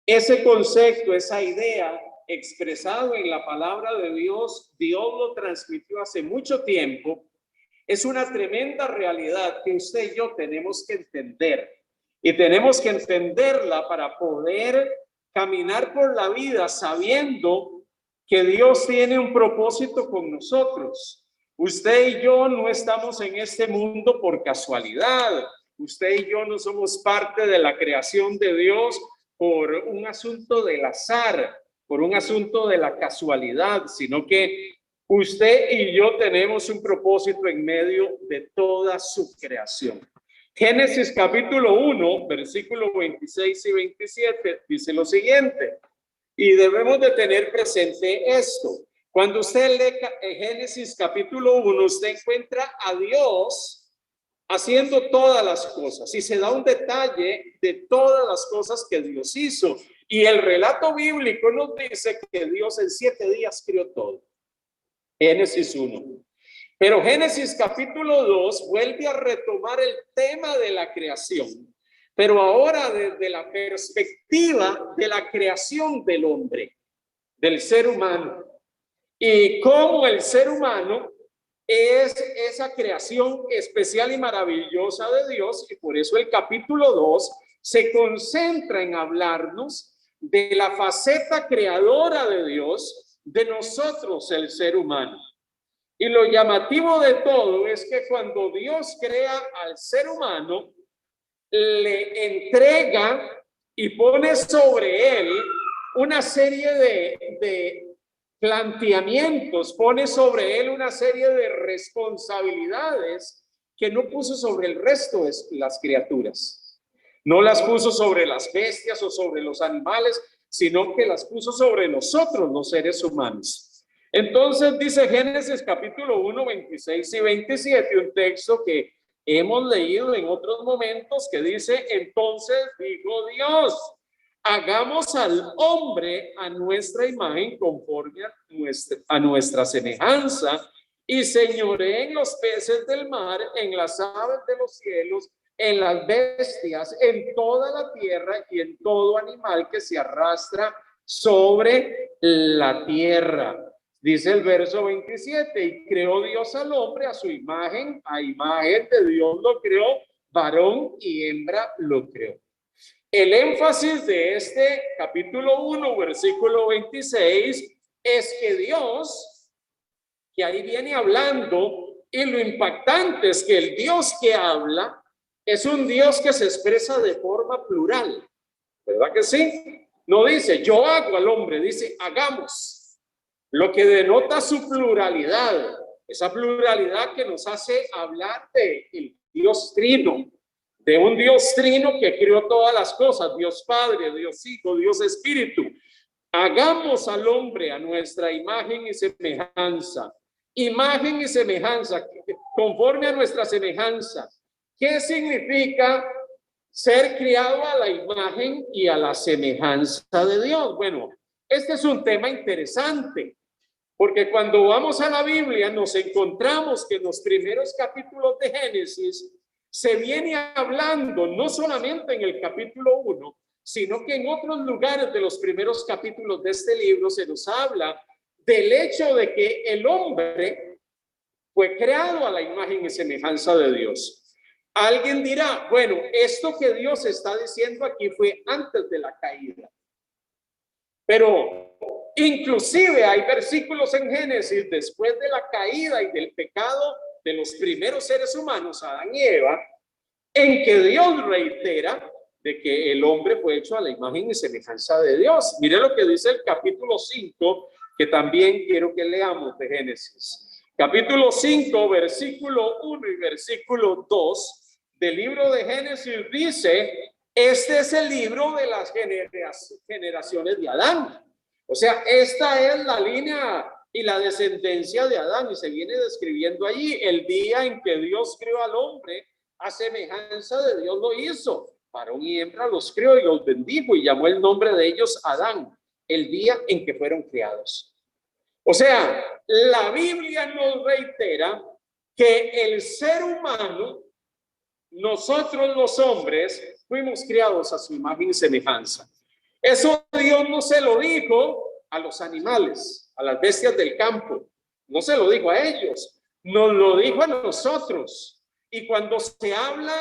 Ese concepto, esa idea expresado en la palabra de Dios, Dios lo transmitió hace mucho tiempo. Es una tremenda realidad que usted y yo tenemos que entender. Y tenemos que entenderla para poder caminar por la vida sabiendo que Dios tiene un propósito con nosotros. Usted y yo no estamos en este mundo por casualidad. Usted y yo no somos parte de la creación de Dios por un asunto del azar, por un asunto de la casualidad, sino que usted y yo tenemos un propósito en medio de toda su creación. Génesis capítulo 1, versículos 26 y 27 dice lo siguiente, y debemos de tener presente esto. Cuando usted lee Génesis capítulo 1, usted encuentra a Dios haciendo todas las cosas y se da un detalle de todas las cosas que Dios hizo. Y el relato bíblico nos dice que Dios en 7 días creó todo. Génesis 1. Pero Génesis capítulo 2 vuelve a retomar el tema de la creación, pero ahora desde la perspectiva de la creación del hombre, del ser humano, y cómo el ser humano es esa creación especial y maravillosa de Dios, y por eso el capítulo 2 se concentra en hablarnos de la faceta creadora de Dios, de nosotros el ser humano. Y lo llamativo de todo es que cuando Dios crea al ser humano, le entrega y pone sobre él una serie de planteamientos, pone sobre él una serie de responsabilidades que no puso sobre el resto de las criaturas. No las puso sobre las bestias o sobre los animales, sino que las puso sobre nosotros, los seres humanos. Entonces dice Génesis capítulo 1, 26 y 27, un texto que hemos leído en otros momentos, que dice, entonces dijo Dios, hagamos al hombre a nuestra imagen, conforme a nuestra semejanza, y señoreen los peces del mar, en las aves de los cielos, en las bestias, en toda la tierra y en todo animal que se arrastra sobre la tierra. Dice el verso 27, y creó Dios al hombre a su imagen, a imagen de Dios lo creó, varón y hembra lo creó. El énfasis de este capítulo 1, versículo 26, es que Dios, que ahí viene hablando, y lo impactante es que el Dios que habla es un Dios que se expresa de forma plural, ¿verdad que sí? No dice yo hago al hombre, dice hagamos. Lo que denota su pluralidad, esa pluralidad que nos hace hablar de el Dios Trino, de un Dios Trino que creó todas las cosas, Dios Padre, Dios Hijo, Dios Espíritu. Hagamos al hombre a nuestra imagen y semejanza. Imagen y semejanza, conforme a nuestra semejanza. ¿Qué significa ser criado a la imagen y a la semejanza de Dios? Bueno, este es un tema interesante. Porque cuando vamos a la Biblia nos encontramos que en los primeros capítulos de Génesis se viene hablando, no solamente en el capítulo 1, sino que en otros lugares de los primeros capítulos de este libro se nos habla del hecho de que el hombre fue creado a la imagen y semejanza de Dios. Alguien dirá, bueno, esto que Dios está diciendo aquí fue antes de la caída. Pero inclusive hay versículos en Génesis después de la caída y del pecado de los primeros seres humanos, Adán y Eva, en que Dios reitera de que el hombre fue hecho a la imagen y semejanza de Dios. Mire lo que dice el capítulo 5, que también quiero que leamos de Génesis. Capítulo 5, versículo 1 y versículo 2 del libro de Génesis dice, este es el libro de las generaciones de Adán. O sea, esta es la línea y la descendencia de Adán, y se viene describiendo allí el día en que Dios creó al hombre, a semejanza de Dios lo hizo. Varón y hembra los creó y los bendijo y llamó el nombre de ellos Adán, el día en que fueron creados. O sea, la Biblia nos reitera que el ser humano, nosotros los hombres, fuimos creados a su imagen y semejanza. Eso Dios no se lo dijo a los animales, a las bestias del campo. No se lo dijo a ellos, nos lo dijo a nosotros. Y cuando se habla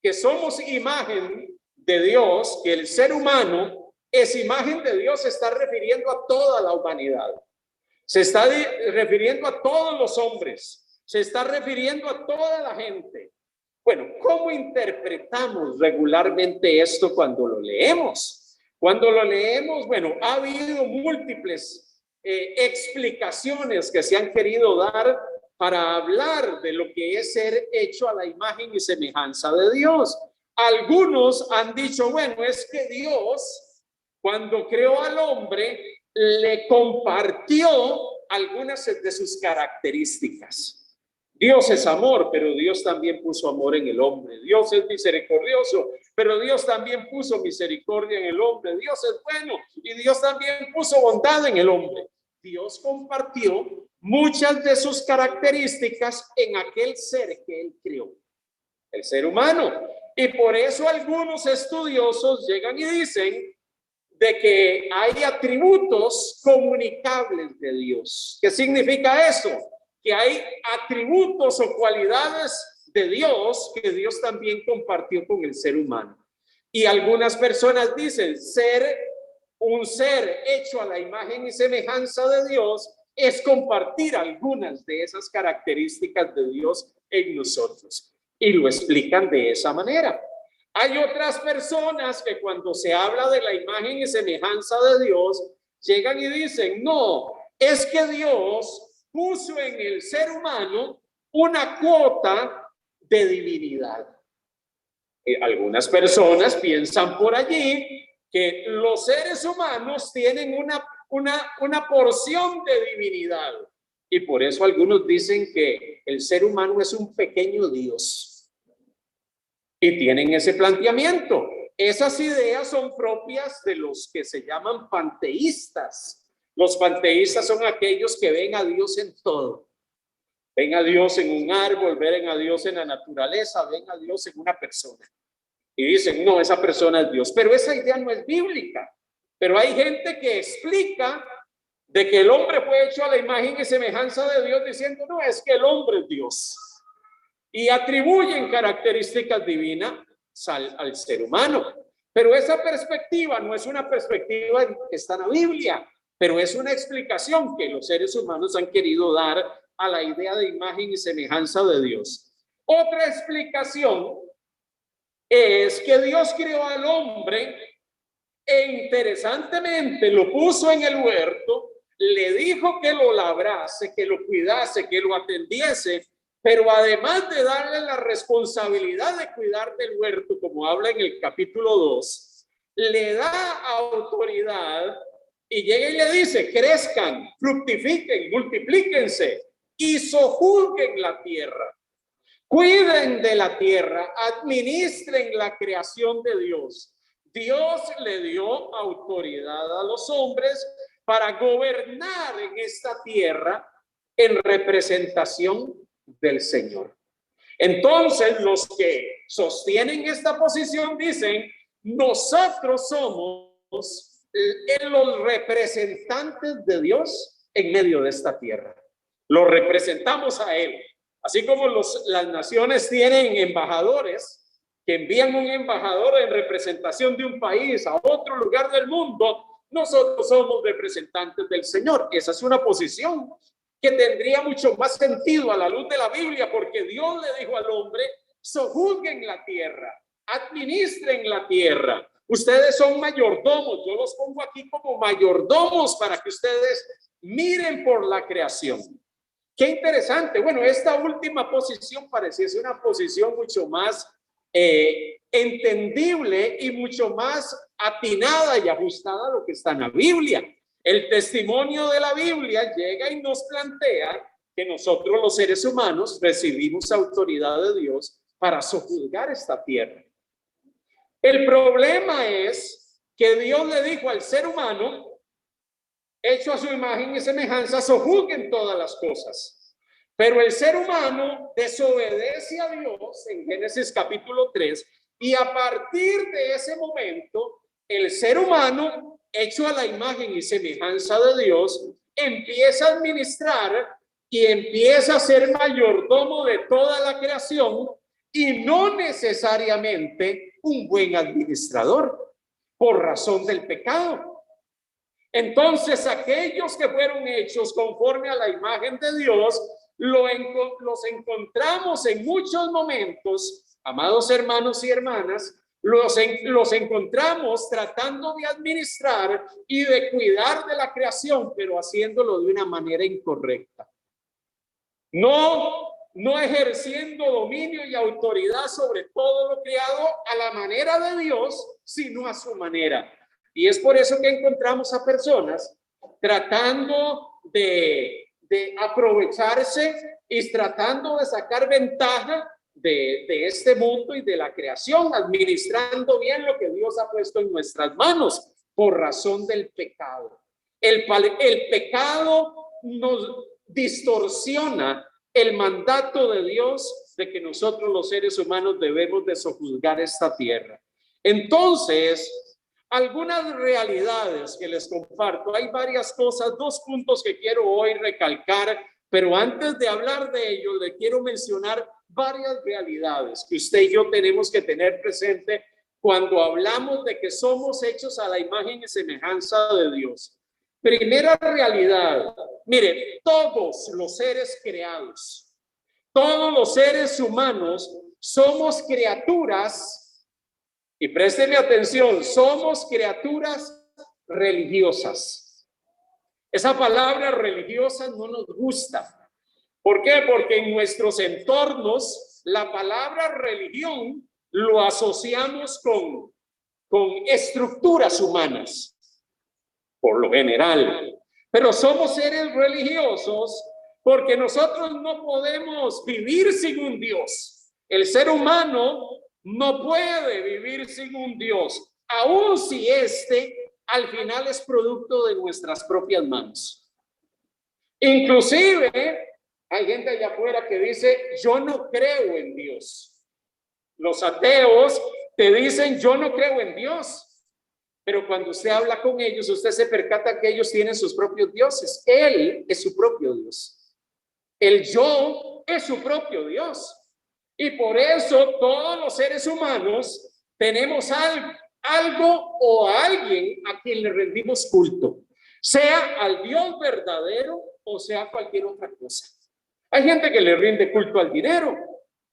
que somos imagen de Dios, que el ser humano es imagen de Dios, se está refiriendo a toda la humanidad. Se está refiriendo a todos los hombres, se está refiriendo a toda la gente. Bueno, ¿cómo interpretamos regularmente esto cuando lo leemos? Cuando lo leemos, bueno, ha habido múltiples explicaciones que se han querido dar para hablar de lo que es ser hecho a la imagen y semejanza de Dios. Algunos han dicho, bueno, es que Dios, cuando creó al hombre, le compartió algunas de sus características. Dios es amor, pero Dios también puso amor en el hombre. Dios es misericordioso, pero Dios también puso misericordia en el hombre. Dios es bueno y Dios también puso bondad en el hombre. Dios compartió muchas de sus características en aquel ser que él creó, el ser humano. Y por eso algunos estudiosos llegan y dicen de que hay atributos comunicables de Dios. ¿Qué significa eso? Que hay atributos o cualidades de Dios que Dios también compartió con el ser humano. Y algunas personas dicen ser un ser hecho a la imagen y semejanza de Dios es compartir algunas de esas características de Dios en nosotros. Y lo explican de esa manera. Hay otras personas que cuando se habla de la imagen y semejanza de Dios, llegan y dicen, no, es que Dios puso en el ser humano una cuota de divinidad. Algunas personas piensan por allí que los seres humanos tienen una porción de divinidad. Y por eso algunos dicen que el ser humano es un pequeño Dios. Y tienen ese planteamiento. Esas ideas son propias de los que se llaman panteístas. Los panteístas son aquellos que ven a Dios en todo. Ven a Dios en un árbol, ven a Dios en la naturaleza, ven a Dios en una persona. Y dicen, no, esa persona es Dios. Pero esa idea no es bíblica. Pero hay gente que explica de que el hombre fue hecho a la imagen y semejanza de Dios, diciendo, no, es que el hombre es Dios. Y atribuyen características divinas al ser humano. Pero esa perspectiva no es una perspectiva que está en la Biblia, pero es una explicación que los seres humanos han querido dar a la idea de imagen y semejanza de Dios. Otra explicación es que Dios creó al hombre e interesantemente lo puso en el huerto, le dijo que lo labrase, que lo cuidase, que lo atendiese, pero además de darle la responsabilidad de cuidar del huerto, como habla en el capítulo 2, le da autoridad y llega y le dice, crezcan, fructifiquen, multiplíquense y sojuzguen la tierra. Cuiden de la tierra, administren la creación de Dios. Dios le dio autoridad a los hombres para gobernar en esta tierra en representación del Señor. Entonces, los que sostienen esta posición dicen, nosotros somos los representantes de Dios en medio de esta tierra. Lo representamos a Él. Así como las naciones tienen embajadores que envían un embajador en representación de un país a otro lugar del mundo, nosotros somos representantes del Señor. Esa es una posición que tendría mucho más sentido a la luz de la Biblia, porque Dios le dijo al hombre, sojuzguen la tierra, administren la tierra. Ustedes son mayordomos, yo los pongo aquí como mayordomos para que ustedes miren por la creación. Qué interesante. Bueno, esta última posición pareciese una posición mucho más entendible y mucho más atinada y ajustada a lo que está en la Biblia. El testimonio de la Biblia llega y nos plantea que nosotros los seres humanos recibimos autoridad de Dios para sojuzgar esta tierra. El problema es que Dios le dijo al ser humano, hecho a su imagen y semejanza, sojuzguen todas las cosas. Pero el ser humano desobedece a Dios en Génesis capítulo 3 y a partir de ese momento el ser humano, hecho a la imagen y semejanza de Dios, empieza a administrar y empieza a ser mayordomo de toda la creación y no necesariamente un buen administrador por razón del pecado. Entonces, aquellos que fueron hechos conforme a la imagen de Dios, los encontramos en muchos momentos, amados hermanos y hermanas, los encontramos tratando de administrar y de cuidar de la creación, pero haciéndolo de una manera incorrecta. No ejerciendo dominio y autoridad sobre todo lo creado a la manera de Dios, sino a su manera. Y es por eso que encontramos a personas tratando de aprovecharse y tratando de sacar ventaja de este mundo y de la creación, administrando bien lo que Dios ha puesto en nuestras manos por razón del pecado. El pecado nos distorsiona el mandato de Dios de que nosotros los seres humanos debemos de sojuzgar esta tierra. Entonces, algunas realidades que les comparto, hay varias cosas, 2 puntos que quiero hoy recalcar, pero antes de hablar de ello, le quiero mencionar varias realidades que usted y yo tenemos que tener presente cuando hablamos de que somos hechos a la imagen y semejanza de Dios. Primera realidad, mire, todos los seres creados, todos los seres humanos somos criaturas, y préstenme atención, somos criaturas religiosas. Esa palabra religiosa no nos gusta. ¿Por qué? Porque en nuestros entornos la palabra religión lo asociamos con estructuras humanas, por lo general. Pero somos seres religiosos porque nosotros no podemos vivir sin un Dios. El ser humano no puede vivir sin un Dios, aun si al final es producto de nuestras propias manos. Inclusive hay gente allá afuera que dice, yo no creo en Dios. Los ateos te dicen, yo no creo en Dios. Pero cuando usted habla con ellos, usted se percata que ellos tienen sus propios dioses. Él es su propio Dios. El yo es su propio Dios. Y por eso todos los seres humanos tenemos algo o a alguien a quien le rendimos culto. Sea al Dios verdadero o sea cualquier otra cosa. Hay gente que le rinde culto al dinero.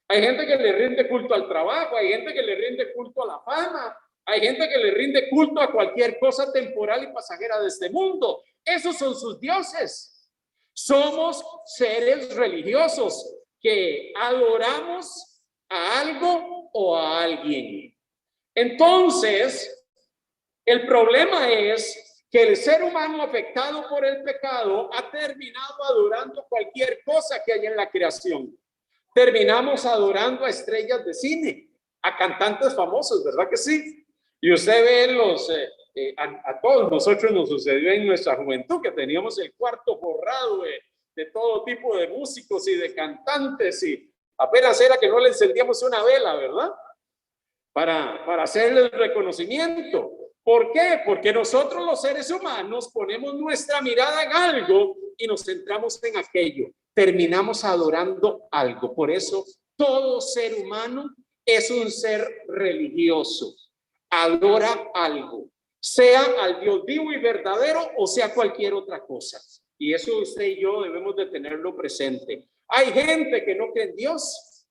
Hay gente que le rinde culto al trabajo. Hay gente que le rinde culto a la fama. Hay gente que le rinde culto a cualquier cosa temporal y pasajera de este mundo. Esos son sus dioses. Somos seres religiosos que adoramos a algo o a alguien. Entonces, el problema es que el ser humano afectado por el pecado ha terminado adorando cualquier cosa que hay en la creación. Terminamos adorando a estrellas de cine, a cantantes famosos, ¿verdad que sí? Y usted ve a todos nosotros nos sucedió en nuestra juventud que teníamos el cuarto forrado de todo tipo de músicos y de cantantes y apenas era que no le encendíamos una vela, ¿verdad? Para hacerle el reconocimiento. ¿Por qué? Porque nosotros los seres humanos ponemos nuestra mirada en algo y nos centramos en aquello. Terminamos adorando algo. Por eso todo ser humano es un ser religioso. Adora algo, sea al Dios vivo y verdadero o sea cualquier otra cosa. Y eso usted y yo debemos de tenerlo presente. Hay gente que no cree en Dios,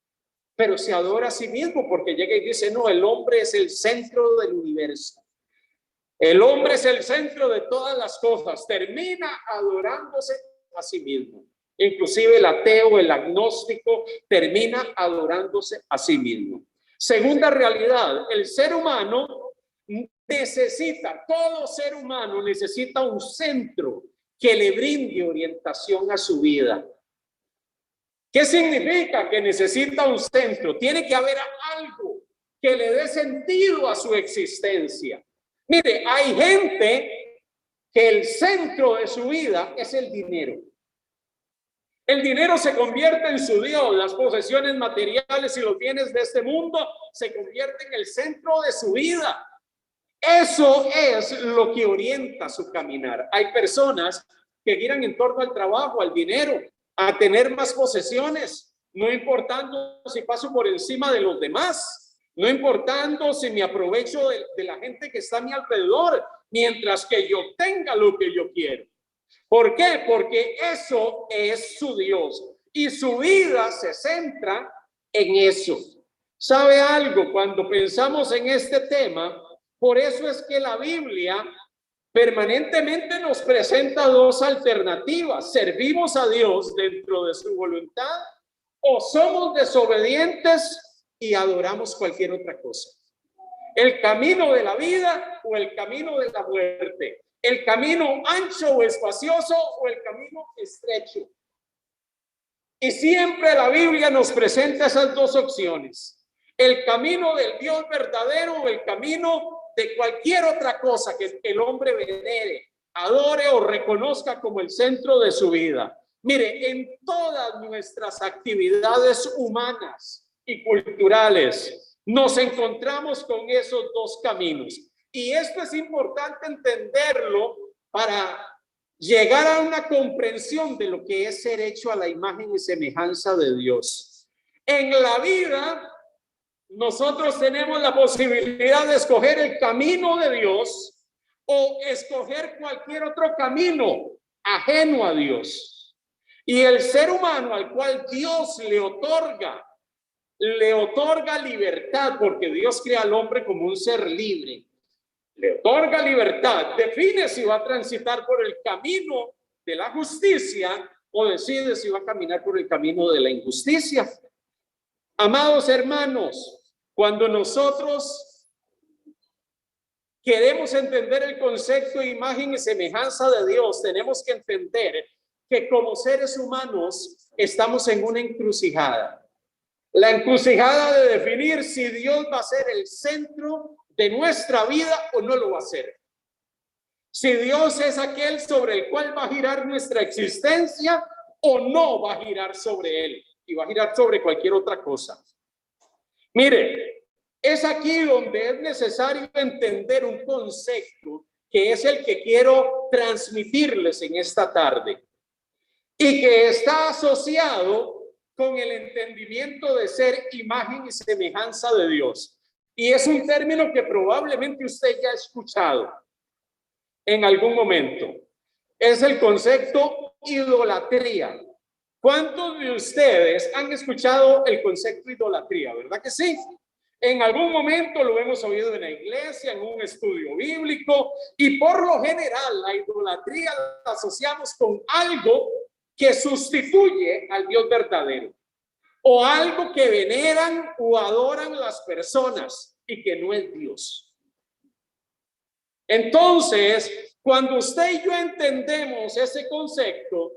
pero se adora a sí mismo porque llega y dice, no, el hombre es el centro del universo. El hombre es el centro de todas las cosas. Termina adorándose a sí mismo. Inclusive el ateo, el agnóstico, termina adorándose a sí mismo. Segunda realidad, el ser humano todo ser humano necesita un centro que le brinde orientación a su vida. ¿Qué significa que necesita un centro? Tiene que haber algo que le dé sentido a su existencia. Mire, hay gente que el centro de su vida es el dinero. El dinero se convierte en su Dios, las posesiones materiales y los bienes de este mundo se convierten en el centro de su vida. Eso es lo que orienta su caminar. Hay personas que giran en torno al trabajo, al dinero, a tener más posesiones, no importando si paso por encima de los demás, no importando si me aprovecho de la gente que está a mi alrededor, mientras que yo tenga lo que yo quiero. ¿Por qué? Porque eso es su Dios y su vida se centra en eso. ¿Sabe algo? Cuando pensamos en este tema, por eso es que la Biblia permanentemente nos presenta dos alternativas. ¿Servimos a Dios dentro de su voluntad o somos desobedientes y adoramos cualquier otra cosa? El camino de la vida o el camino de la muerte. El camino ancho o espacioso o el camino estrecho. Y siempre la Biblia nos presenta esas dos opciones. El camino del Dios verdadero o el camino de cualquier otra cosa que el hombre venere, adore o reconozca como el centro de su vida. Mire, en todas nuestras actividades humanas y culturales nos encontramos con esos dos caminos. Y esto es importante entenderlo para llegar a una comprensión de lo que es ser hecho a la imagen y semejanza de Dios. En la vida, nosotros tenemos la posibilidad de escoger el camino de Dios o escoger cualquier otro camino ajeno a Dios. Y el ser humano al cual Dios le otorga libertad, porque Dios crea al hombre como un ser libre. Le otorga libertad, define si va a transitar por el camino de la justicia o decide si va a caminar por el camino de la injusticia. Amados hermanos, cuando nosotros queremos entender el concepto de imagen y semejanza de Dios, tenemos que entender que como seres humanos estamos en una encrucijada. La encrucijada de definir si Dios va a ser el centro de nuestra vida o no lo va a hacer. Si Dios es aquel sobre el cual va a girar nuestra existencia o no va a girar sobre él y va a girar sobre cualquier otra cosa. Mire, es aquí donde es necesario entender un concepto que es el que quiero transmitirles en esta tarde y que está asociado con el entendimiento de ser imagen y semejanza de Dios. Y es un término que probablemente usted ya ha escuchado en algún momento. Es el concepto idolatría. ¿Cuántos de ustedes han escuchado el concepto idolatría? ¿Verdad que sí? En algún momento lo hemos oído en la iglesia, en un estudio bíblico, y por lo general la idolatría la asociamos con algo que sustituye al Dios verdadero o algo que veneran o adoran las personas y que no es Dios. Entonces, cuando usted y yo entendemos ese concepto,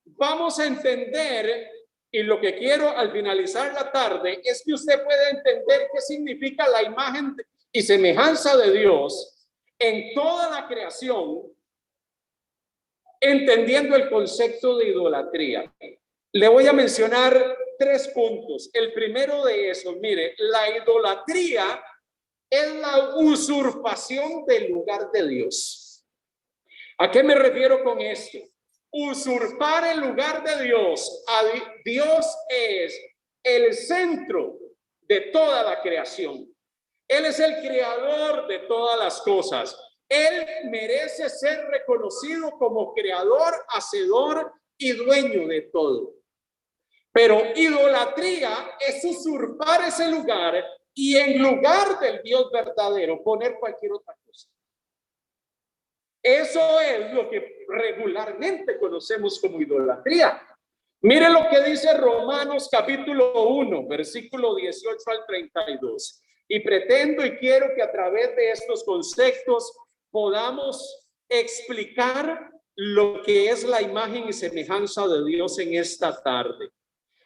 vamos a entender, y lo que quiero al finalizar la tarde es que usted pueda entender qué significa la imagen y semejanza de Dios en toda la creación, entendiendo el concepto de idolatría. Le voy a mencionar 3 puntos. El primero de esos, mire, la idolatría es la usurpación del lugar de Dios. ¿A qué me refiero con esto? Usurpar el lugar de Dios. Dios es el centro de toda la creación. Él es el creador de todas las cosas. Él merece ser reconocido como creador, hacedor y dueño de todo. Pero idolatría es usurpar ese lugar y en lugar del Dios verdadero poner cualquier otra cosa. Eso es lo que regularmente conocemos como idolatría. Mire lo que dice Romanos capítulo 1, versículo 18 al 32. Y pretendo y quiero que a través de estos conceptos podamos explicar lo que es la imagen y semejanza de Dios en esta tarde.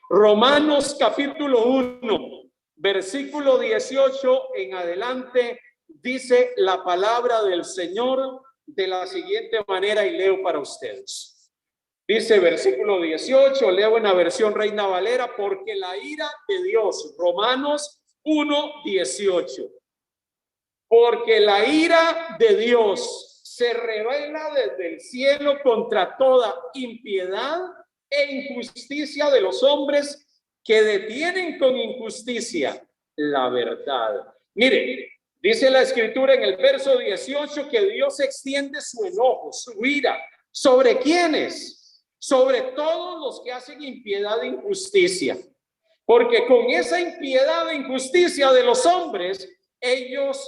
Romanos capítulo 1, versículo 18 en adelante, dice la palabra del Señor de la siguiente manera y leo para ustedes. Dice versículo 18, leo en la versión Reina Valera, porque la ira de Dios, Romanos 1, 18. porque la ira de Dios se revela desde el cielo contra toda impiedad e injusticia de los hombres que detienen con injusticia la verdad. Mire, dice la escritura en el verso 18 que Dios extiende su enojo, su ira. ¿Sobre quiénes? Sobre todos los que hacen impiedad e injusticia. Porque con esa impiedad e injusticia de los hombres, ellos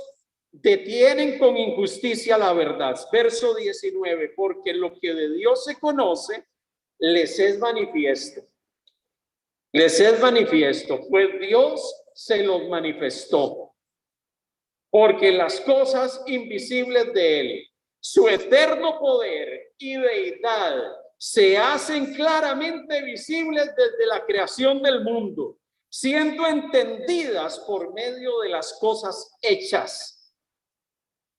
detienen con injusticia la verdad. Verso 19, porque lo que de Dios se conoce, les es manifiesto. Les es manifiesto, pues Dios se los manifestó. Porque las cosas invisibles de Él, su eterno poder y deidad, se hacen claramente visibles desde la creación del mundo, siendo entendidas por medio de las cosas hechas,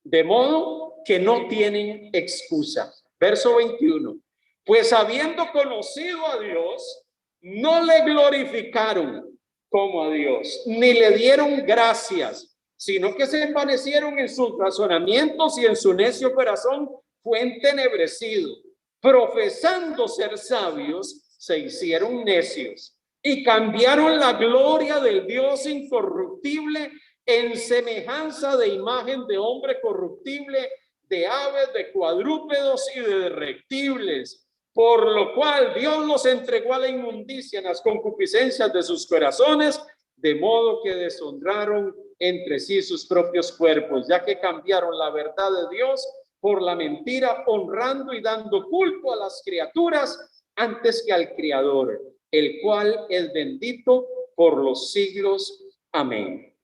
de modo que no tienen excusa. Verso 21. Pues habiendo conocido a Dios, no le glorificaron como a Dios, ni le dieron gracias, sino que se envanecieron en sus razonamientos y en su necio corazón fue entenebrecido. Profesando ser sabios, se hicieron necios y cambiaron la gloria del Dios incorruptible en semejanza de imagen de hombre corruptible, de aves, de cuadrúpedos y de reptiles. Por lo cual Dios los entregó a la inmundicia en las concupiscencias de sus corazones, de modo que deshonraron entre sí sus propios cuerpos, ya que cambiaron la verdad de Dios por la mentira, honrando y dando culto a las criaturas antes que al Creador, el cual es bendito por los siglos. Amén.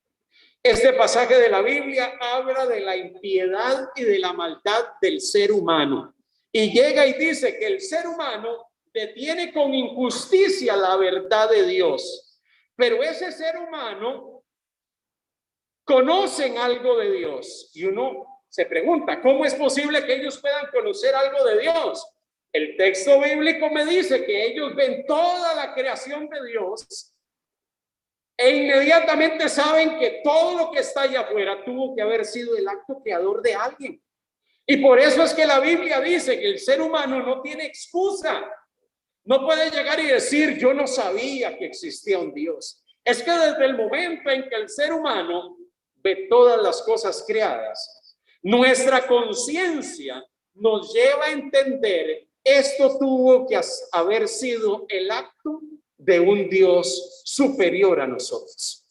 Este pasaje de la Biblia habla de la impiedad y de la maldad del ser humano. Y llega y dice que el ser humano detiene con injusticia la verdad de Dios. Pero ese ser humano conocen algo de Dios. Y uno se pregunta, ¿cómo es posible que ellos puedan conocer algo de Dios? El texto bíblico me dice que ellos ven toda la creación de Dios e inmediatamente saben que todo lo que está allá afuera tuvo que haber sido el acto creador de alguien. Y por eso es que la Biblia dice que el ser humano no tiene excusa. No puede llegar y decir, yo no sabía que existía un Dios. Es que desde el momento en que el ser humano ve todas las cosas creadas, nuestra conciencia nos lleva a entender, esto tuvo que haber sido el acto de un Dios superior a nosotros.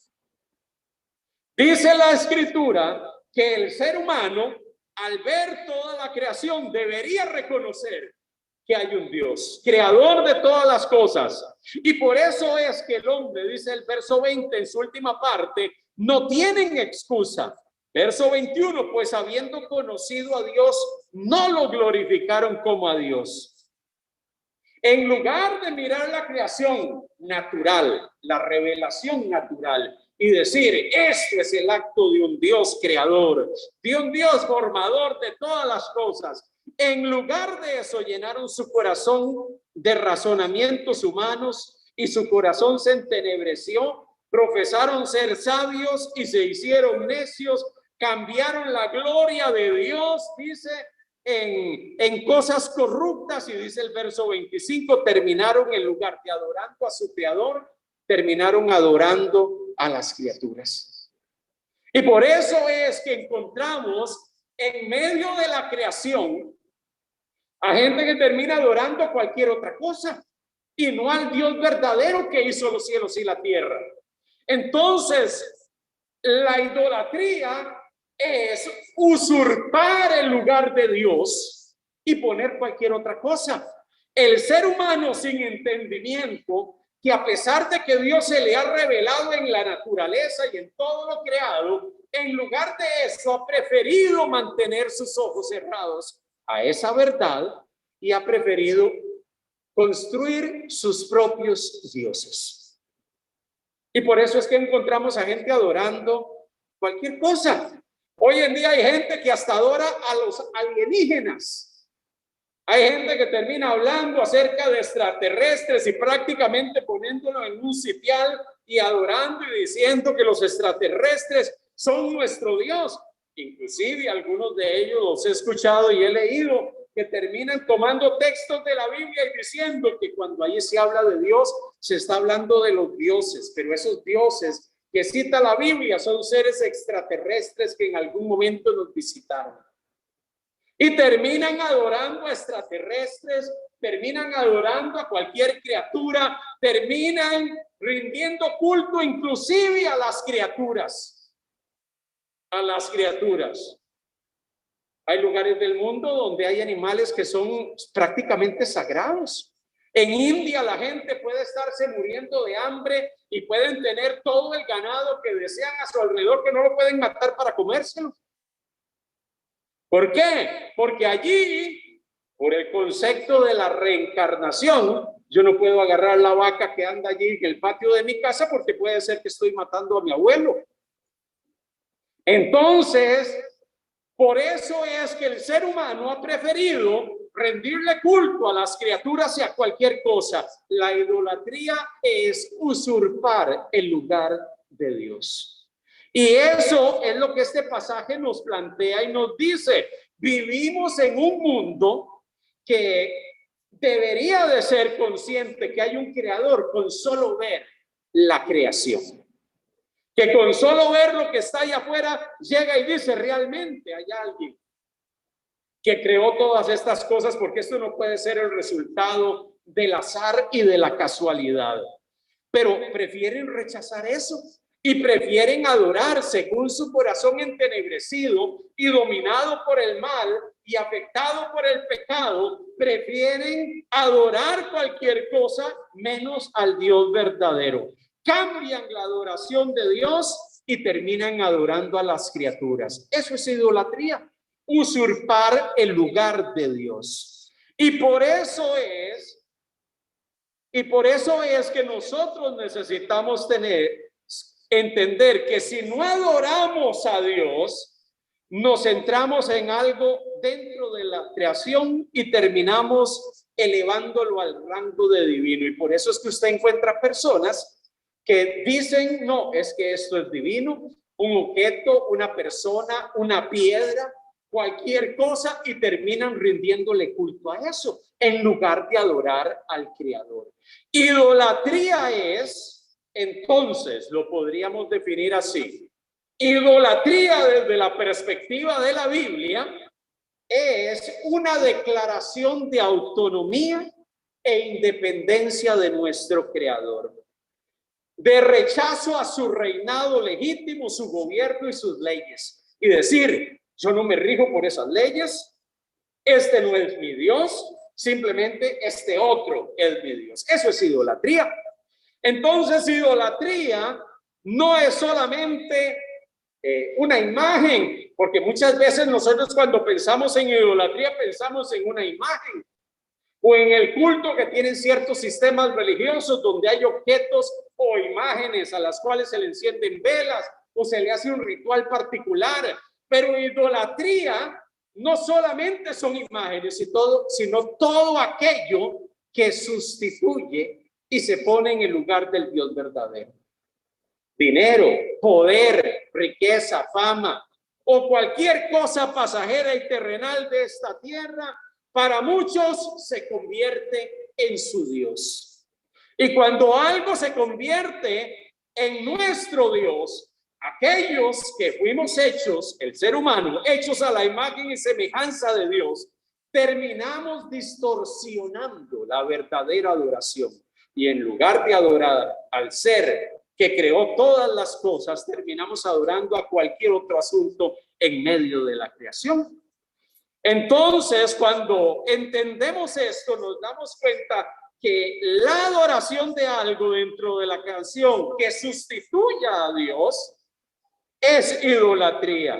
Dice la Escritura que el ser humano, al ver toda la creación, debería reconocer que hay un Dios, creador de todas las cosas. Y por eso es que el hombre, dice el verso 20 en su última parte, no tienen excusa. Verso 21, pues habiendo conocido a Dios, no lo glorificaron como a Dios. En lugar de mirar la creación natural, la revelación natural, y decir, esto es el acto de un Dios creador, de un Dios formador de todas las cosas. En lugar de eso, llenaron su corazón de razonamientos humanos y su corazón se entenebreció. Profesaron ser sabios y se hicieron necios. Cambiaron la gloria de Dios, dice, en cosas corruptas. Y dice el verso 25, terminaron en lugar de adorando a su creador, terminaron adorando a las criaturas. Y por eso es que encontramos en medio de la creación a gente que termina adorando cualquier otra cosa y no al Dios verdadero que hizo los cielos y la tierra. Entonces, la idolatría es usurpar el lugar de Dios y poner cualquier otra cosa. El ser humano sin entendimiento, que a pesar de que Dios se le ha revelado en la naturaleza y en todo lo creado, en lugar de eso ha preferido mantener sus ojos cerrados a esa verdad y ha preferido construir sus propios dioses. Y por eso es que encontramos a gente adorando cualquier cosa. Hoy en día hay gente que hasta adora a los alienígenas. Hay gente que termina hablando acerca de extraterrestres y prácticamente poniéndolo en un sitial y adorando y diciendo que los extraterrestres son nuestro Dios. Inclusive algunos de ellos los he escuchado y he leído que terminan tomando textos de la Biblia y diciendo que cuando ahí se habla de Dios, se está hablando de los dioses, pero esos dioses que cita la Biblia son seres extraterrestres que en algún momento nos visitaron. Y terminan adorando a extraterrestres, terminan adorando a cualquier criatura, terminan rindiendo culto inclusive a las criaturas. A las criaturas. Hay lugares del mundo donde hay animales que son prácticamente sagrados. En India la gente puede estarse muriendo de hambre y pueden tener todo el ganado que desean a su alrededor, que no lo pueden matar para comérselo. ¿Por qué? Porque allí, por el concepto de la reencarnación, yo no puedo agarrar la vaca que anda allí en el patio de mi casa porque puede ser que estoy matando a mi abuelo. Entonces, por eso es que el ser humano ha preferido rendirle culto a las criaturas y a cualquier cosa. La idolatría es usurpar el lugar de Dios. Y eso es lo que este pasaje nos plantea y nos dice. Vivimos en un mundo que debería de ser consciente que hay un creador con solo ver la creación. Que con solo ver lo que está allá afuera, llega y dice, realmente hay alguien que creó todas estas cosas, porque esto no puede ser el resultado del azar y de la casualidad. Pero prefieren rechazar eso y prefieren adorar según su corazón entenebrecido y dominado por el mal y afectado por el pecado, prefieren adorar cualquier cosa menos al Dios verdadero. Cambian la adoración de Dios y terminan adorando a las criaturas. Eso es idolatría, usurpar el lugar de Dios. Y por eso es que nosotros necesitamos entender que si no adoramos a Dios, nos centramos en algo dentro de la creación y terminamos elevándolo al rango de divino. Y por eso es que usted encuentra personas que dicen, no, es que esto es divino, un objeto, una persona, una piedra, cualquier cosa, y terminan rindiéndole culto a eso en lugar de adorar al Creador. Idolatría es, entonces, lo podríamos definir así. Idolatría desde la perspectiva de la Biblia es una declaración de autonomía e independencia de nuestro Creador, de rechazo a su reinado legítimo, su gobierno y sus leyes, y decir, yo no me rijo por esas leyes, este no es mi Dios, simplemente este otro es mi Dios. Eso es idolatría. Entonces, idolatría no es solamente una imagen, porque muchas veces nosotros cuando pensamos en idolatría pensamos en una imagen o en el culto que tienen ciertos sistemas religiosos donde hay objetos o imágenes a las cuales se le encienden velas o se le hace un ritual particular. Pero idolatría no solamente son imágenes sino todo aquello que sustituye y se pone en el lugar del Dios verdadero. Dinero, poder, riqueza, fama o cualquier cosa pasajera y terrenal de esta tierra, para muchos se convierte en su Dios. Y cuando algo se convierte en nuestro Dios, aquellos que fuimos hechos, el ser humano, hechos a la imagen y semejanza de Dios, terminamos distorsionando la verdadera adoración. Y en lugar de adorar al ser que creó todas las cosas, terminamos adorando a cualquier otro asunto en medio de la creación. Entonces, cuando entendemos esto, nos damos cuenta que la adoración de algo dentro de la canción que sustituya a Dios es idolatría.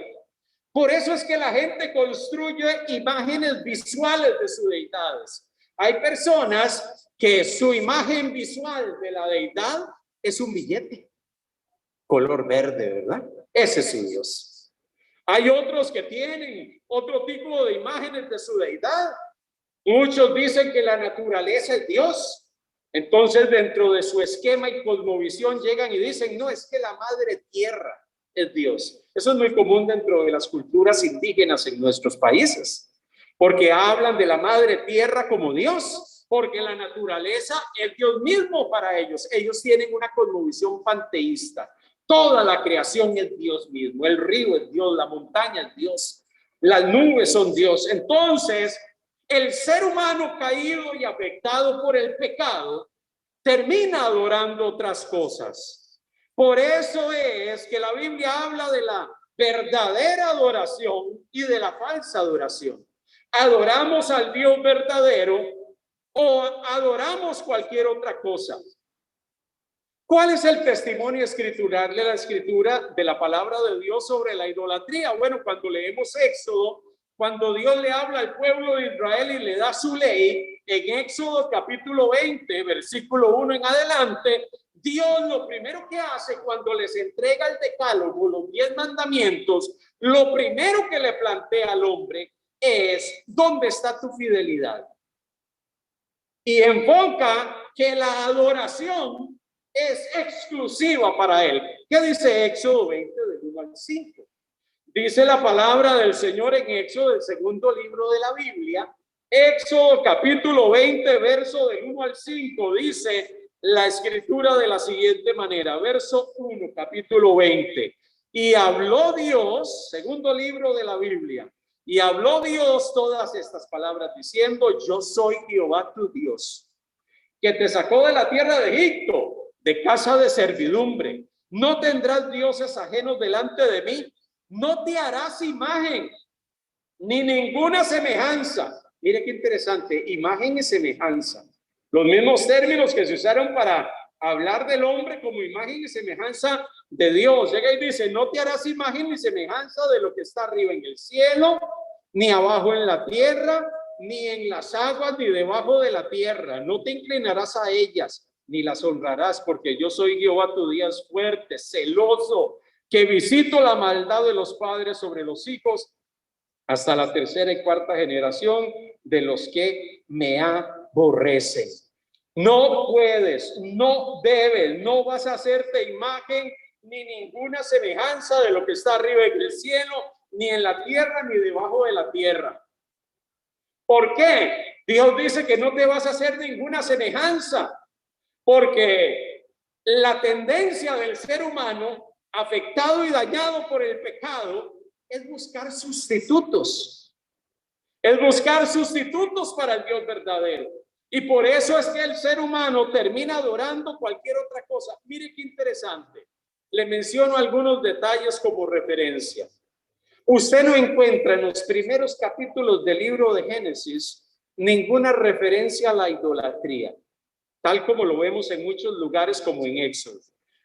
Por eso es que la gente construye imágenes visuales de sus deidades. Hay personas que su imagen visual de la deidad es un billete color verde, ¿verdad? Ese es su Dios. Hay otros que tienen otro tipo de imágenes de su deidad. Muchos dicen que la naturaleza es Dios. Entonces, dentro de su esquema y cosmovisión llegan y dicen, no, es que la madre tierra es Dios. Eso es muy común dentro de las culturas indígenas en nuestros países, porque hablan de la madre tierra como Dios, porque la naturaleza es Dios mismo para ellos. Ellos tienen una cosmovisión panteísta. Toda la creación es Dios mismo. El río es Dios, la montaña es Dios, las nubes son Dios. Entonces, el ser humano caído y afectado por el pecado termina adorando otras cosas. Por eso es que la Biblia habla de la verdadera adoración y de la falsa adoración. ¿Adoramos al Dios verdadero o adoramos cualquier otra cosa? ¿Cuál es el testimonio escritural de la escritura de la palabra de Dios sobre la idolatría? Bueno, cuando leemos Éxodo, cuando Dios le habla al pueblo de Israel y le da su ley, en Éxodo capítulo 20, versículo 1 en adelante, Dios lo primero que hace cuando les entrega el decálogo, los 10 mandamientos, lo primero que le plantea al hombre es: ¿dónde está tu fidelidad? Y enfoca que la adoración es exclusiva para él. ¿Qué dice Éxodo 20 del 1 al 5? Dice la palabra del Señor en Éxodo, el segundo libro de la Biblia, Éxodo capítulo 20, verso del 1 al 5, dice la escritura de la siguiente manera, verso 1, capítulo 20. Y habló Dios, segundo libro de la Biblia, y habló Dios todas estas palabras diciendo: yo soy Jehová tu Dios, que te sacó de la tierra de Egipto, de casa de servidumbre. No tendrás dioses ajenos delante de mí. No te harás imagen ni ninguna semejanza. Mire qué interesante, imagen y semejanza. Los mismos términos que se usaron para hablar del hombre como imagen y semejanza de Dios. Llega y dice: no te harás imagen ni semejanza de lo que está arriba en el cielo, ni abajo en la tierra, ni en las aguas, ni debajo de la tierra. No te inclinarás a ellas, ni las honrarás, porque yo soy Jehová tu Dios fuerte, celoso, que visito la maldad de los padres sobre los hijos hasta la tercera y cuarta generación de los que me aborrecen. No puedes, no debes, no vas a hacerte imagen ni ninguna semejanza de lo que está arriba en el cielo, ni en la tierra, ni debajo de la tierra. ¿Por qué? Dios dice que no te vas a hacer ninguna semejanza, porque la tendencia del ser humano afectado y dañado por el pecado es buscar sustitutos. Es buscar sustitutos para el Dios verdadero. Y por eso es que el ser humano termina adorando cualquier otra cosa. Mire qué interesante. Le menciono algunos detalles como referencia. Usted no encuentra en los primeros capítulos del libro de Génesis ninguna referencia a la idolatría, tal como lo vemos en muchos lugares como en Éxodo.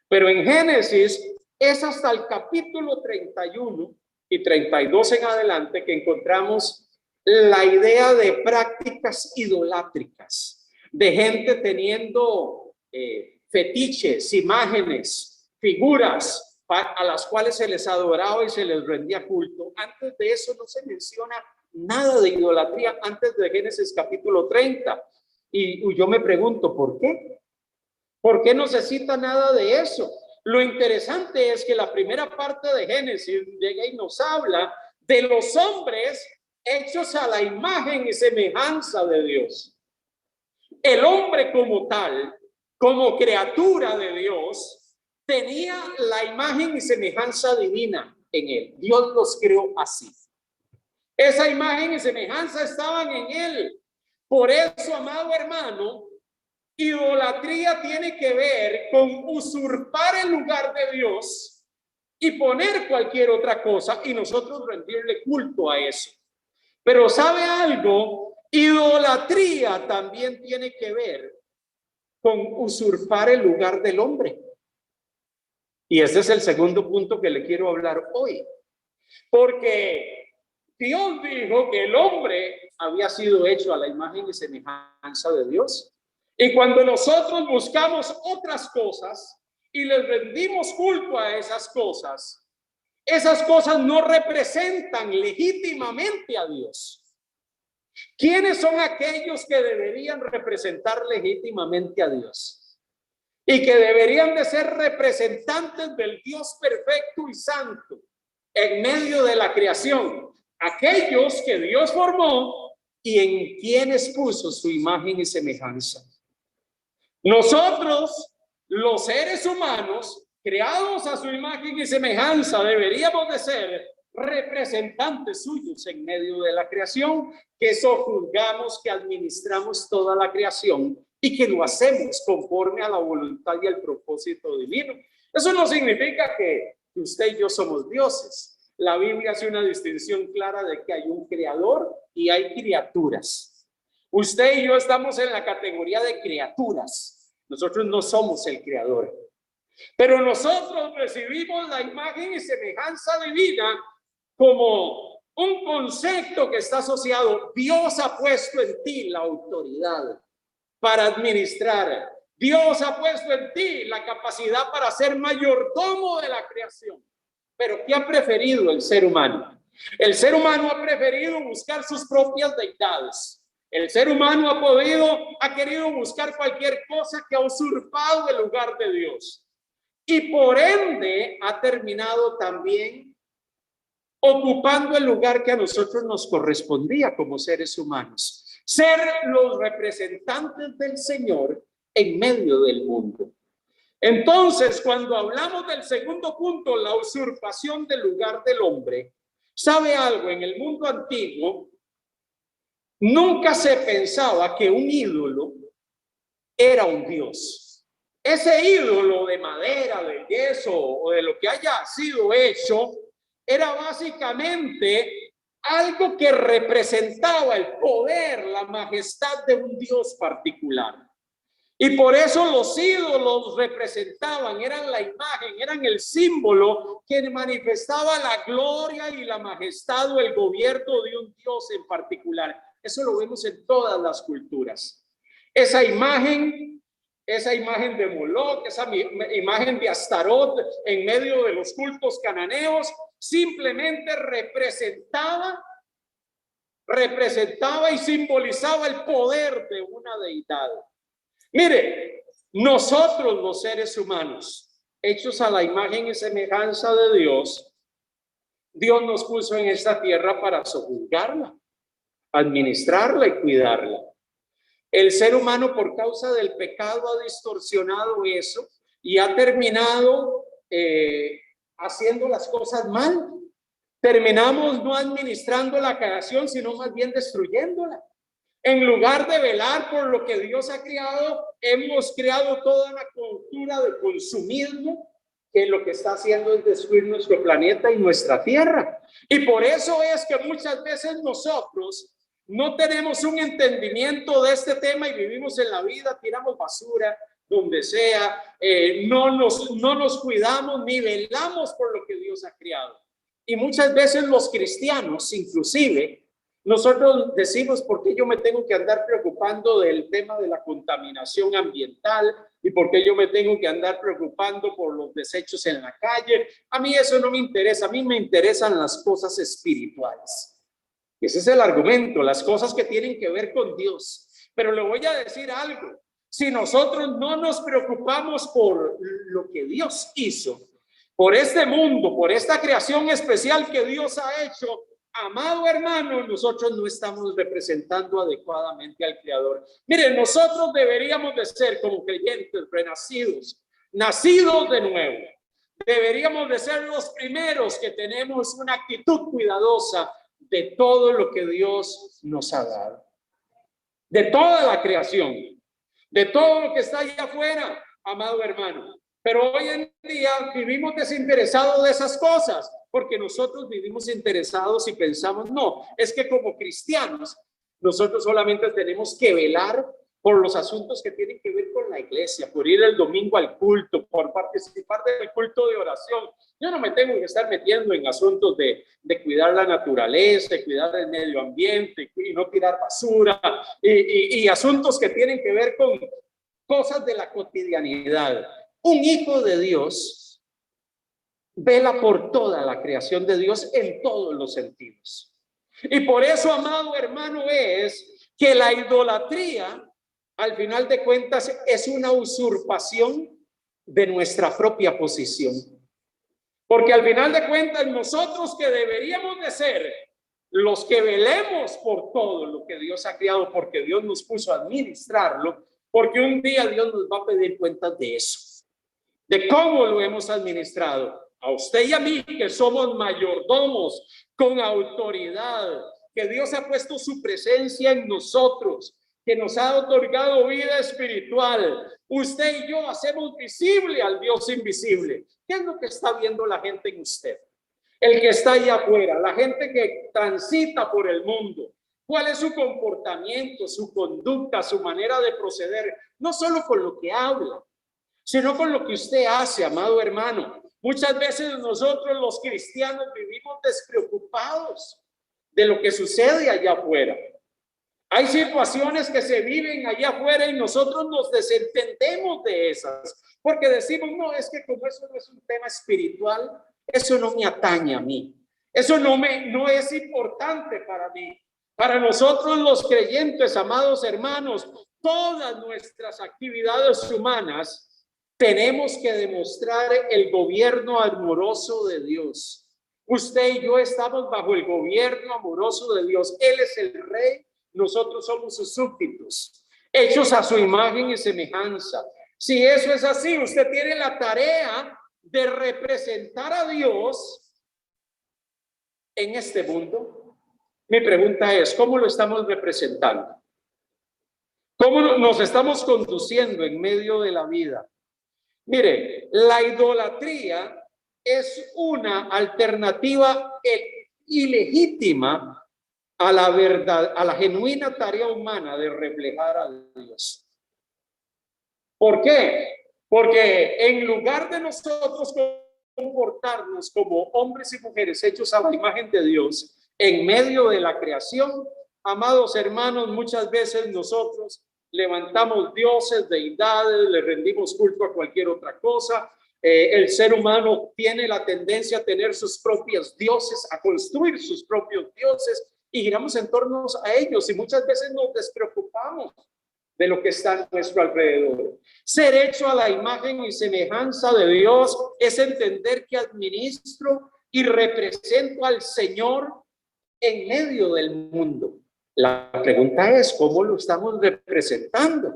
Pero en Génesis es hasta el capítulo 31 y 32 en adelante que encontramos la idea de prácticas idolátricas, de gente teniendo fetiches, imágenes, figuras a las cuales se les adoraba y se les rendía culto. Antes de eso no se menciona nada de idolatría, antes de Génesis capítulo 30. Y yo me pregunto, ¿por qué? ¿Por qué no se cita nada de eso? Lo interesante es que la primera parte de Génesis llega y nos habla de los hombres hechos a la imagen y semejanza de Dios. El hombre como tal, como criatura de Dios, tenía la imagen y semejanza divina en él. Dios los creó así. Esa imagen y semejanza estaban en él. Por eso, amado hermano, idolatría tiene que ver con usurpar el lugar de Dios y poner cualquier otra cosa y nosotros rendirle culto a eso. Pero ¿sabe algo? Idolatría también tiene que ver con usurpar el lugar del hombre. Y ese es el segundo punto que le quiero hablar hoy. Porque Dios dijo que el hombre había sido hecho a la imagen y semejanza de Dios. Y cuando nosotros buscamos otras cosas y les rendimos culto a esas cosas no representan legítimamente a Dios. ¿Quiénes son aquellos que deberían representar legítimamente a Dios? Y que deberían de ser representantes del Dios perfecto y santo. en medio de la creación, aquellos que Dios formó y en quienes puso su imagen y semejanza. Nosotros, los seres humanos, creados a su imagen y semejanza, deberíamos de ser representantes suyos en medio de la creación, que sojuzgamos, que administramos toda la creación y que lo hacemos conforme a la voluntad y al propósito divino. Eso no significa que usted y yo somos dioses. La Biblia hace una distinción clara de que hay un creador y hay criaturas. Usted y yo estamos en la categoría de criaturas. Nosotros no somos el creador. Pero nosotros recibimos la imagen y semejanza divina como un concepto que está asociado. Dios ha puesto en ti la autoridad para administrar. Dios ha puesto en ti la capacidad para ser mayordomo de la creación. Pero ¿qué ha preferido el ser humano? El ser humano ha preferido buscar sus propias deidades. El ser humano ha querido buscar cualquier cosa que ha usurpado el lugar de Dios. Y por ende ha terminado también ocupando el lugar que a nosotros nos correspondía como seres humanos. Ser los representantes del Señor en medio del mundo. Entonces, cuando hablamos del segundo punto, la usurpación del lugar del hombre, ¿sabe algo? En el mundo antiguo, nunca se pensaba que un ídolo era un dios. Ese ídolo de madera, de yeso o de lo que haya sido hecho, era básicamente algo que representaba el poder, la majestad de un dios particular. Y por eso los ídolos representaban, eran la imagen, eran el símbolo que manifestaba la gloria y la majestad o el gobierno de un dios en particular. Eso lo vemos en todas las culturas. Esa imagen de Moloch, esa imagen de Astarot en medio de los cultos cananeos, simplemente representaba y simbolizaba el poder de una deidad. Mire, nosotros los seres humanos, hechos a la imagen y semejanza de Dios, Dios nos puso en esta tierra para sojuzgarla, administrarla y cuidarla. El ser humano, por causa del pecado, ha distorsionado eso y ha terminado haciendo las cosas mal. Terminamos no administrando la creación, sino más bien destruyéndola. En lugar de velar por lo que Dios ha creado, hemos creado toda una cultura de consumismo que lo que está haciendo es destruir nuestro planeta y nuestra tierra. Y por eso es que muchas veces nosotros no tenemos un entendimiento de este tema y vivimos en la vida, tiramos basura donde sea, no nos cuidamos ni velamos por lo que Dios ha creado. Y muchas veces los cristianos, inclusive, nosotros decimos, ¿por qué yo me tengo que andar preocupando del tema de la contaminación ambiental? ¿Y por qué yo me tengo que andar preocupando por los desechos en la calle? A mí eso no me interesa, a mí me interesan las cosas espirituales. Ese es el argumento, las cosas que tienen que ver con Dios. Pero le voy a decir algo, si nosotros no nos preocupamos por lo que Dios hizo, por este mundo, por esta creación especial que Dios ha hecho, amado hermano, nosotros no estamos representando adecuadamente al Creador. Miren, nosotros deberíamos de ser como creyentes renacidos, nacidos de nuevo. Deberíamos de ser los primeros que tenemos una actitud cuidadosa de todo lo que Dios nos ha dado. De toda la creación, de todo lo que está allá afuera, amado hermano. Pero hoy en día vivimos desinteresados de esas cosas, porque nosotros vivimos interesados y pensamos, no, es que como cristianos, nosotros solamente tenemos que velar por los asuntos que tienen que ver con la iglesia, por ir el domingo al culto, por participar del culto de oración. Yo no me tengo que estar metiendo en asuntos de cuidar la naturaleza, de cuidar el medio ambiente y no tirar basura y asuntos que tienen que ver con cosas de la cotidianidad. Un hijo de Dios vela por toda la creación de Dios en todos los sentidos. Y por eso, amado hermano, es que la idolatría, al final de cuentas, es una usurpación de nuestra propia posición. Porque al final de cuentas, nosotros que deberíamos de ser los que velemos por todo lo que Dios ha creado, porque Dios nos puso a administrarlo, porque un día Dios nos va a pedir cuentas de eso, de cómo lo hemos administrado. A usted y a mí, que somos mayordomos con autoridad, que Dios ha puesto su presencia en nosotros, que nos ha otorgado vida espiritual. Usted y yo hacemos visible al Dios invisible. ¿Qué es lo que está viendo la gente en usted? El que está allá afuera, la gente que transita por el mundo. ¿Cuál es su comportamiento, su conducta, su manera de proceder? No solo con lo que habla, sino con lo que usted hace, amado hermano. Muchas veces nosotros los cristianos vivimos despreocupados de lo que sucede allá afuera. Hay situaciones que se viven allá afuera y nosotros nos desentendemos de esas, porque decimos, no, es que como eso no es un tema espiritual, eso no me atañe a mí, eso no es importante para mí. Para nosotros los creyentes, amados hermanos, todas nuestras actividades humanas tenemos que demostrar el gobierno amoroso de Dios. Usted y yo estamos bajo el gobierno amoroso de Dios. Él es el rey. Nosotros somos sus súbditos, hechos a su imagen y semejanza. Si eso es así, usted tiene la tarea de representar a Dios en este mundo. Mi pregunta es, ¿cómo lo estamos representando? ¿Cómo nos estamos conduciendo en medio de la vida? Mire, la idolatría es una alternativa ilegítima a la verdad, a la genuina tarea humana de reflejar a Dios. ¿Por qué? Porque en lugar de nosotros comportarnos como hombres y mujeres hechos a la imagen de Dios en medio de la creación, amados hermanos, muchas veces nosotros levantamos dioses, deidades, le rendimos culto a cualquier otra cosa. El ser humano tiene la tendencia a tener sus propios dioses, a construir sus propios dioses, y giramos en torno a ellos y muchas veces nos despreocupamos de lo que está a nuestro alrededor. Ser hecho a la imagen y semejanza de Dios es entender que administro y represento al Señor en medio del mundo. La pregunta es, ¿cómo lo estamos representando?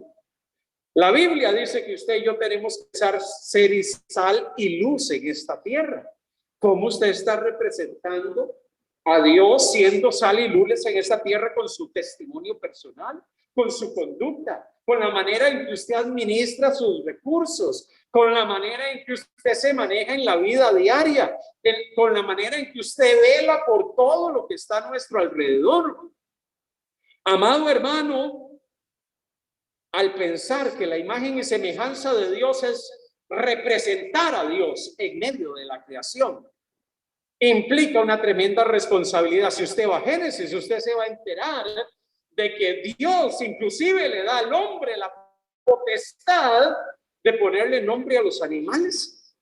La Biblia dice que usted y yo tenemos que ser sal y luz en esta tierra. ¿Cómo usted está representando a Dios siendo sal y luz en esta tierra con su testimonio personal, con su conducta, con la manera en que usted administra sus recursos, con la manera en que usted se maneja en la vida diaria, con la manera en que usted vela por todo lo que está a nuestro alrededor? Amado hermano, al pensar que la imagen y semejanza de Dios es representar a Dios en medio de la creación, implica una tremenda responsabilidad. Si usted va a Génesis, usted se va a enterar de que Dios inclusive le da al hombre la potestad de ponerle nombre a los animales.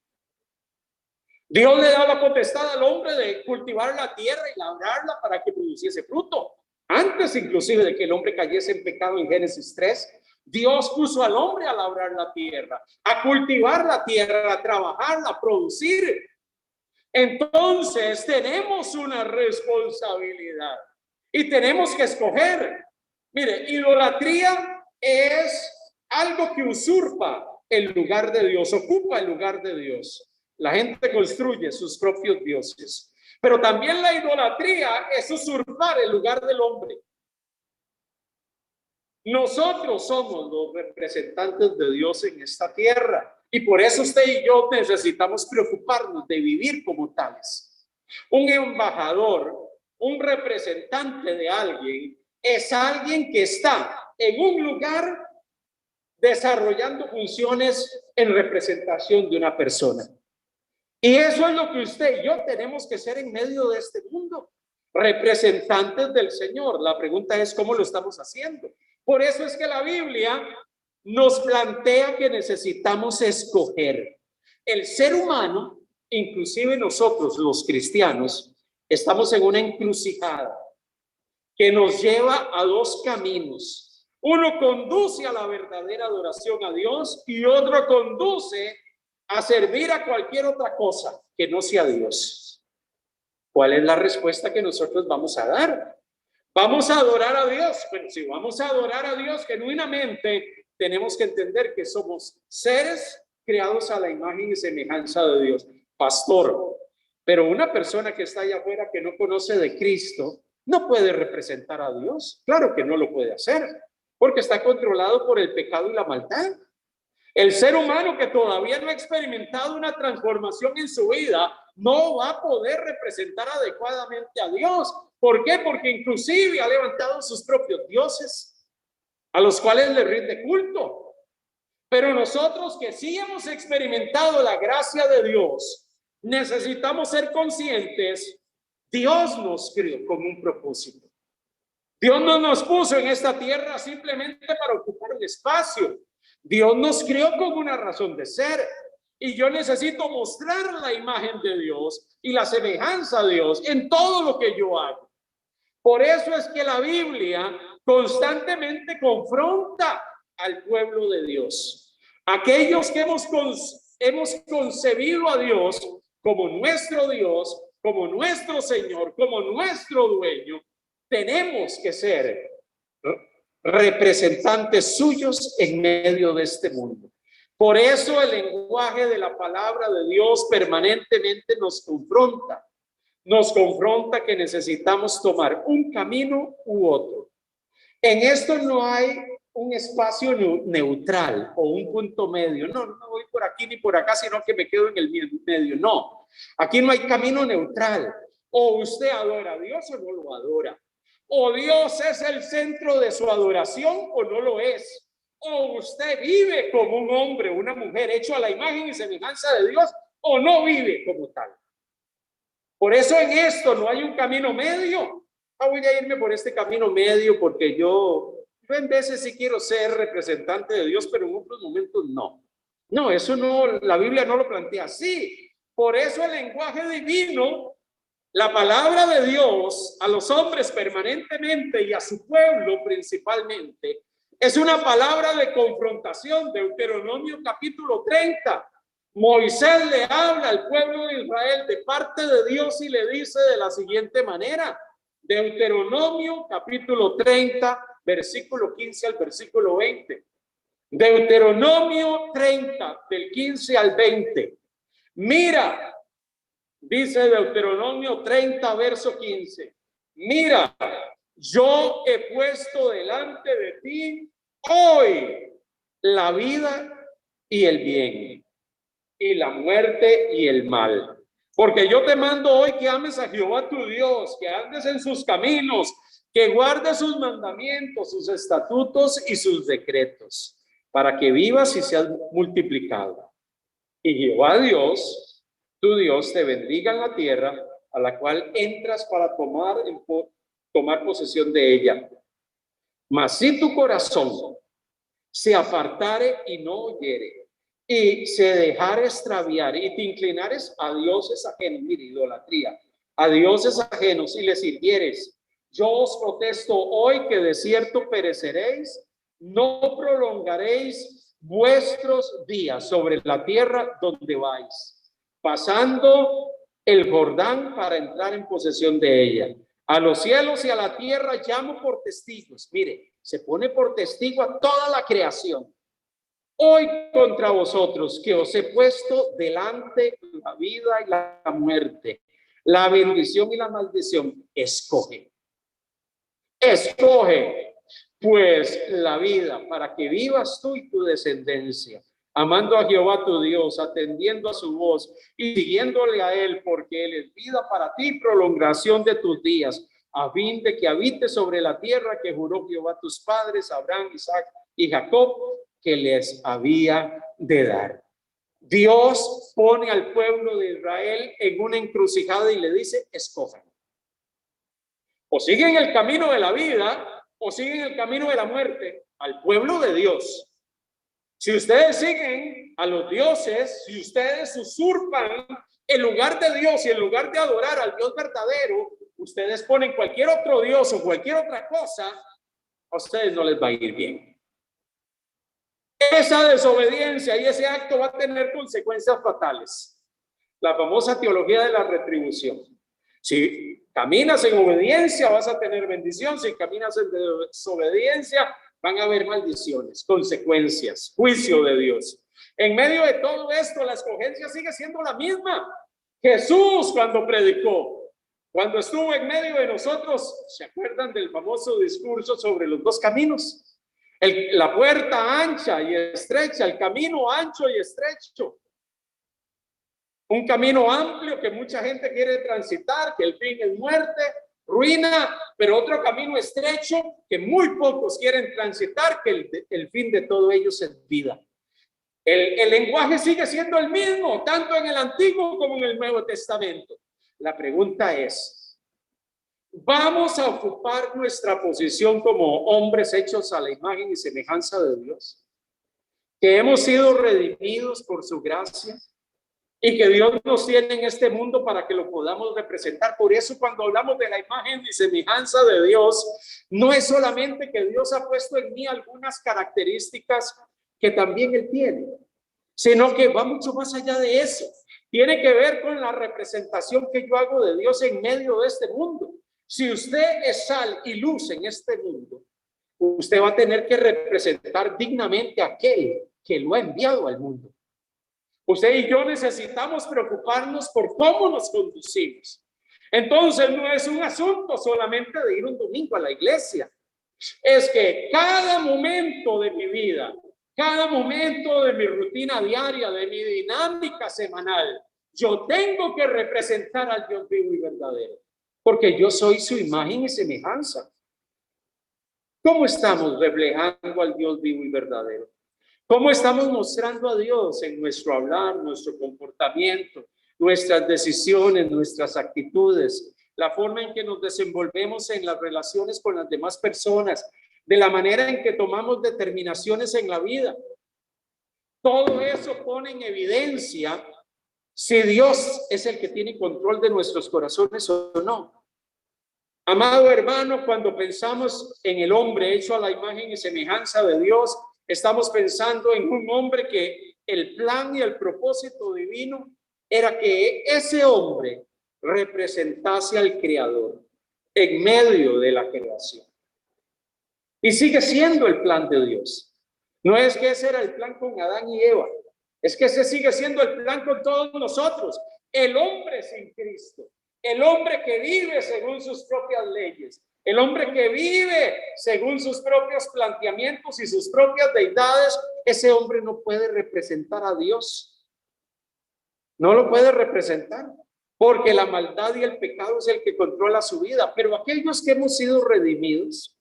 Dios le da la potestad al hombre de cultivar la tierra y labrarla para que produciese fruto. Antes inclusive de que el hombre cayese en pecado en Génesis 3, Dios puso al hombre a labrar la tierra, a cultivar la tierra, a trabajarla, a producir. Entonces tenemos una responsabilidad y tenemos que escoger. Mire, idolatría es algo que usurpa el lugar de Dios, ocupa el lugar de Dios. La gente construye sus propios dioses, pero también la idolatría es usurpar el lugar del hombre. Nosotros somos los representantes de Dios en esta tierra. Y por eso usted y yo necesitamos preocuparnos de vivir como tales. Un embajador, un representante de alguien, es alguien que está en un lugar desarrollando funciones en representación de una persona. Y eso es lo que usted y yo tenemos que ser en medio de este mundo, representantes del Señor. La pregunta es, ¿cómo lo estamos haciendo? Por eso es que la Biblia nos plantea que necesitamos escoger. El ser humano, inclusive nosotros los cristianos, estamos en una encrucijada que nos lleva a dos caminos. Uno conduce a la verdadera adoración a Dios y otro conduce a servir a cualquier otra cosa que no sea Dios. ¿Cuál es la respuesta que nosotros vamos a dar? Vamos a adorar a Dios. Pero si vamos a adorar a Dios genuinamente, tenemos que entender que somos seres creados a la imagen y semejanza de Dios. Pastor, pero una persona que está allá afuera que no conoce de Cristo no puede representar a Dios. Claro que no lo puede hacer, porque está controlado por el pecado y la maldad. El ser humano que todavía no ha experimentado una transformación en su vida no va a poder representar adecuadamente a Dios. ¿Por qué? Porque inclusive ha levantado sus propios dioses a los cuales le rinde culto. Pero nosotros que sí hemos experimentado la gracia de Dios, necesitamos ser conscientes. Dios nos creó con un propósito. Dios no nos puso en esta tierra simplemente para ocupar un espacio. Dios nos creó con una razón de ser. Y yo necesito mostrar la imagen de Dios y la semejanza de Dios en todo lo que yo hago. Por eso es que la Biblia constantemente confronta al pueblo de Dios. Aquellos que hemos concebido a Dios como nuestro Dios, como nuestro Señor, como nuestro dueño, tenemos que ser representantes suyos en medio de este mundo. Por eso el lenguaje de la palabra de Dios permanentemente nos confronta. Nos confronta que necesitamos tomar un camino u otro. En esto no hay un espacio neutral o un punto medio. No voy por aquí ni por acá, sino que me quedo en el medio. No, aquí no hay camino neutral. O usted adora a Dios o no lo adora. O Dios es el centro de su adoración o no lo es. O usted vive como un hombre, una mujer hecho a la imagen y semejanza de Dios o no vive como tal. Por eso en esto no hay un camino medio. Voy a irme por este camino medio porque yo en veces sí quiero ser representante de Dios, pero en otros momentos no. No, eso no, la Biblia no lo plantea así. Por eso el lenguaje divino, la palabra de Dios a los hombres permanentemente y a su pueblo principalmente, es una palabra de confrontación. Deuteronomio capítulo 30. Moisés le habla al pueblo de Israel de parte de Dios y le dice de la siguiente manera. Deuteronomio capítulo 30, versículo 15 al versículo 20. Deuteronomio 30, del 15 al 20. Mira, dice Deuteronomio 30, verso 15. Mira, yo he puesto delante de ti hoy la vida y el bien, y la muerte y el mal. Porque yo te mando hoy que ames a Jehová tu Dios, que andes en sus caminos, que guardes sus mandamientos, sus estatutos y sus decretos, para que vivas y seas multiplicado. Y Jehová Dios, tu Dios, te bendiga en la tierra a la cual entras para tomar posesión de ella. Mas si tu corazón se apartare y no oyere, y se dejare extraviar, y te inclinares a dioses ajenos, mire, idolatría, a dioses ajenos, y les sirvieres, yo os protesto hoy que de cierto pereceréis, no prolongaréis vuestros días sobre la tierra donde vais, pasando el Jordán para entrar en posesión de ella. A los cielos y a la tierra llamo por testigos. Mire, se pone por testigo a toda la creación. Hoy contra vosotros que os he puesto delante la vida y la muerte, la bendición y la maldición. Escoge pues la vida para que vivas tú y tu descendencia, amando a Jehová tu Dios, atendiendo a su voz y siguiéndole a él, porque él es vida para ti, prolongación de tus días, a fin de que habites sobre la tierra que juró Jehová a tus padres, Abraham, Isaac y Jacob, que les había de dar. Dios pone al pueblo de Israel en una encrucijada y le dice, escojan. O siguen el camino de la vida o siguen el camino de la muerte. Al pueblo de Dios. Si ustedes siguen a los dioses, si ustedes usurpan el lugar de Dios y en lugar de adorar al Dios verdadero, ustedes ponen cualquier otro Dios o cualquier otra cosa, a ustedes no les va a ir bien. Esa desobediencia y ese acto va a tener consecuencias fatales. La famosa teología de la retribución. Si caminas en obediencia, vas a tener bendición. Si caminas en desobediencia, van a haber maldiciones, consecuencias, juicio de Dios. En medio de todo esto, la escogencia sigue siendo la misma. Jesús, cuando predicó, cuando estuvo en medio de nosotros, ¿se acuerdan del famoso discurso sobre los dos caminos? La puerta ancha y estrecha, el camino ancho y estrecho. Un camino amplio que mucha gente quiere transitar, que el fin es muerte, ruina, pero otro camino estrecho que muy pocos quieren transitar, que el fin de todo ello es vida. El lenguaje sigue siendo el mismo, tanto en el Antiguo como en el Nuevo Testamento. La pregunta es, ¿vamos a ocupar nuestra posición como hombres hechos a la imagen y semejanza de Dios? Que hemos sido redimidos por su gracia y que Dios nos tiene en este mundo para que lo podamos representar. Por eso cuando hablamos de la imagen y semejanza de Dios, no es solamente que Dios ha puesto en mí algunas características que también Él tiene, sino que va mucho más allá de eso. Tiene que ver con la representación que yo hago de Dios en medio de este mundo. Si usted es sal y luz en este mundo, usted va a tener que representar dignamente a aquel que lo ha enviado al mundo. Usted y yo necesitamos preocuparnos por cómo nos conducimos. Entonces no es un asunto solamente de ir un domingo a la iglesia. Es que cada momento de mi vida, cada momento de mi rutina diaria, de mi dinámica semanal, yo tengo que representar al Dios vivo y verdadero, porque yo soy su imagen y semejanza. ¿Cómo estamos reflejando al Dios vivo y verdadero? ¿Cómo estamos mostrando a Dios en nuestro hablar, nuestro comportamiento, nuestras decisiones, nuestras actitudes, la forma en que nos desenvolvemos en las relaciones con las demás personas, de la manera en que tomamos determinaciones en la vida? Todo eso pone en evidencia si Dios es el que tiene control de nuestros corazones o no. Amado hermano, cuando pensamos en el hombre hecho a la imagen y semejanza de Dios, estamos pensando en un hombre que el plan y el propósito divino era que ese hombre representase al Creador en medio de la creación. Y sigue siendo el plan de Dios. No es que ese era el plan con Adán y Eva, es que ese sigue siendo el plan con todos nosotros. El hombre sin Cristo, el hombre que vive según sus propias leyes, el hombre que vive según sus propios planteamientos y sus propias deidades, ese hombre no puede representar a Dios. No lo puede representar, porque la maldad y el pecado es el que controla su vida. Pero aquellos que hemos sido redimidos,